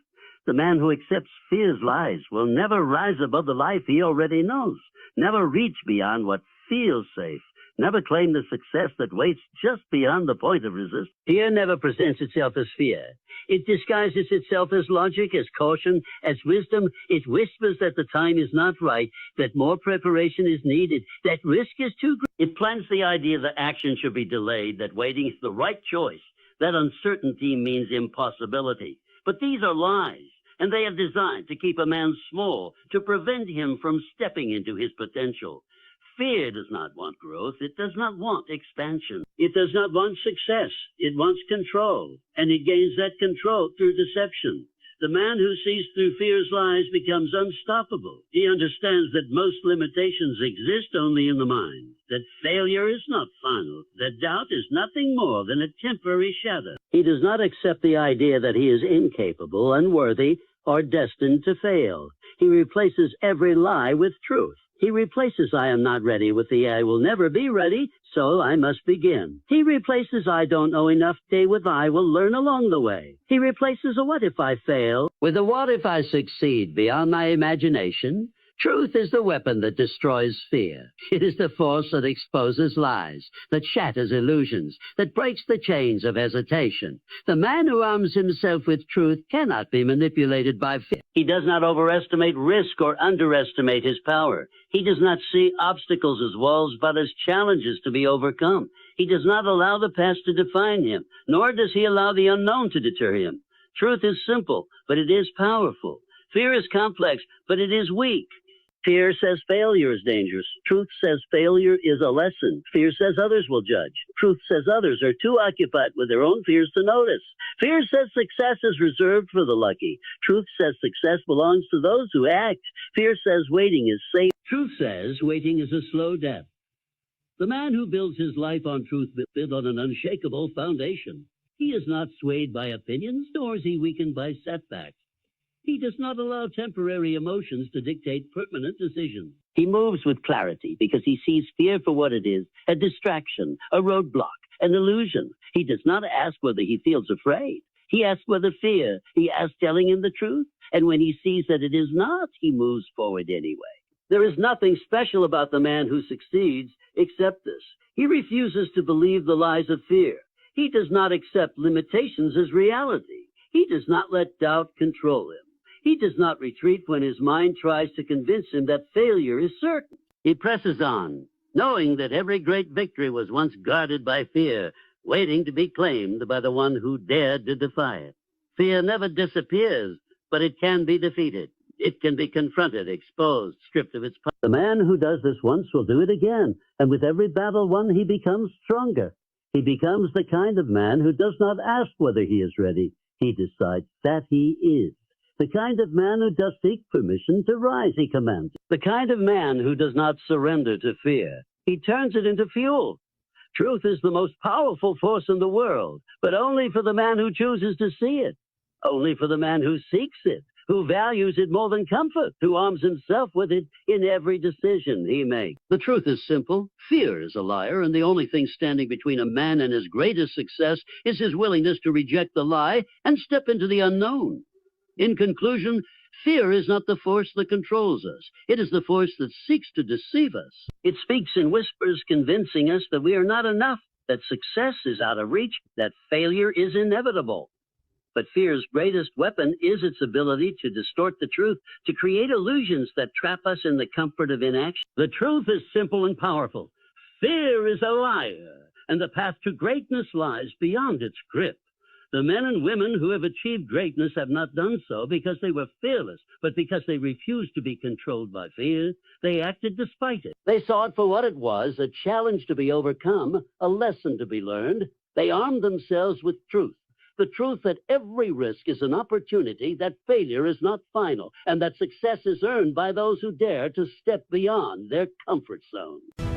The man who accepts fear's lies will never rise above the life he already knows, never reach beyond what feels safe, never claim the success that waits just beyond the point of resistance. Fear never presents itself as fear. It disguises itself as logic, as caution, as wisdom. It whispers that the time is not right, that more preparation is needed, that risk is too great. It plants the idea that action should be delayed, that waiting is the right choice, that uncertainty means impossibility. But these are lies, and they are designed to keep a man small, to prevent him from stepping into his potential. Fear does not want growth. It does not want expansion. It does not want success. It wants control, and it gains that control through deception. The man who sees through fear's lies becomes unstoppable. He understands that most limitations exist only in the mind, that failure is not final, that doubt is nothing more than a temporary shadow. He does not accept the idea that he is incapable, unworthy, or destined to fail. He replaces every lie with truth. He replaces I am not ready with the I will never be ready, so I must begin. He replaces I don't know enough day with I will learn along the way. He replaces a what if I fail with a what if I succeed beyond my imagination. Truth is the weapon that destroys fear. It is the force that exposes lies, that shatters illusions, that breaks the chains of hesitation. The man who arms himself with truth cannot be manipulated by fear. He does not overestimate risk or underestimate his power. He does not see obstacles as walls, but as challenges to be overcome. He does not allow the past to define him, nor does he allow the unknown to deter him. Truth is simple, but it is powerful. Fear is complex, but it is weak. Fear says failure is dangerous. Truth says failure is a lesson. Fear says others will judge. Truth says others are too occupied with their own fears to notice. Fear says success is reserved for the lucky. Truth says success belongs to those who act. Fear says waiting is safe. Truth says waiting is a slow death. The man who builds his life on truth builds on an unshakable foundation. He is not swayed by opinions, nor is he weakened by setbacks. He does not allow temporary emotions to dictate permanent decisions. He moves with clarity because he sees fear for what it is, a distraction, a roadblock, an illusion. He does not ask whether he feels afraid. He asks whether fear. He asks telling him the truth. And when he sees that it is not, he moves forward anyway. There is nothing special about the man who succeeds except this. He refuses to believe the lies of fear. He does not accept limitations as reality. He does not let doubt control him. He does not retreat when his mind tries to convince him that failure is certain. He presses on, knowing that every great victory was once guarded by fear, waiting to be claimed by the one who dared to defy it. Fear never disappears, but it can be defeated. It can be confronted, exposed, stripped of its power. The man who does this once will do it again, and with every battle won, he becomes stronger. He becomes the kind of man who does not ask whether he is ready. He decides that he is. The kind of man who does seek permission to rise, he commands. The kind of man who does not surrender to fear. He turns it into fuel. Truth is the most powerful force in the world, but only for the man who chooses to see it. Only for the man who seeks it. who values it more than comfort, who arms himself with it in every decision he makes. The truth is simple. Fear is a liar, and the only thing standing between a man and his greatest success is his willingness to reject the lie and step into the unknown. In conclusion, fear is not the force that controls us. It is the force that seeks to deceive us. It speaks in whispers, convincing us that we are not enough, that success is out of reach, that failure is inevitable. But fear's greatest weapon is its ability to distort the truth, to create illusions that trap us in the comfort of inaction. The truth is simple and powerful. Fear is a liar, and the path to greatness lies beyond its grip. The men and women who have achieved greatness have not done so because they were fearless, but because they refused to be controlled by fear. They acted despite it. They saw it for what it was, a challenge to be overcome, a lesson to be learned. They armed themselves with truth. The truth that every risk is an opportunity, that failure is not final, and that success is earned by those who dare to step beyond their comfort zone.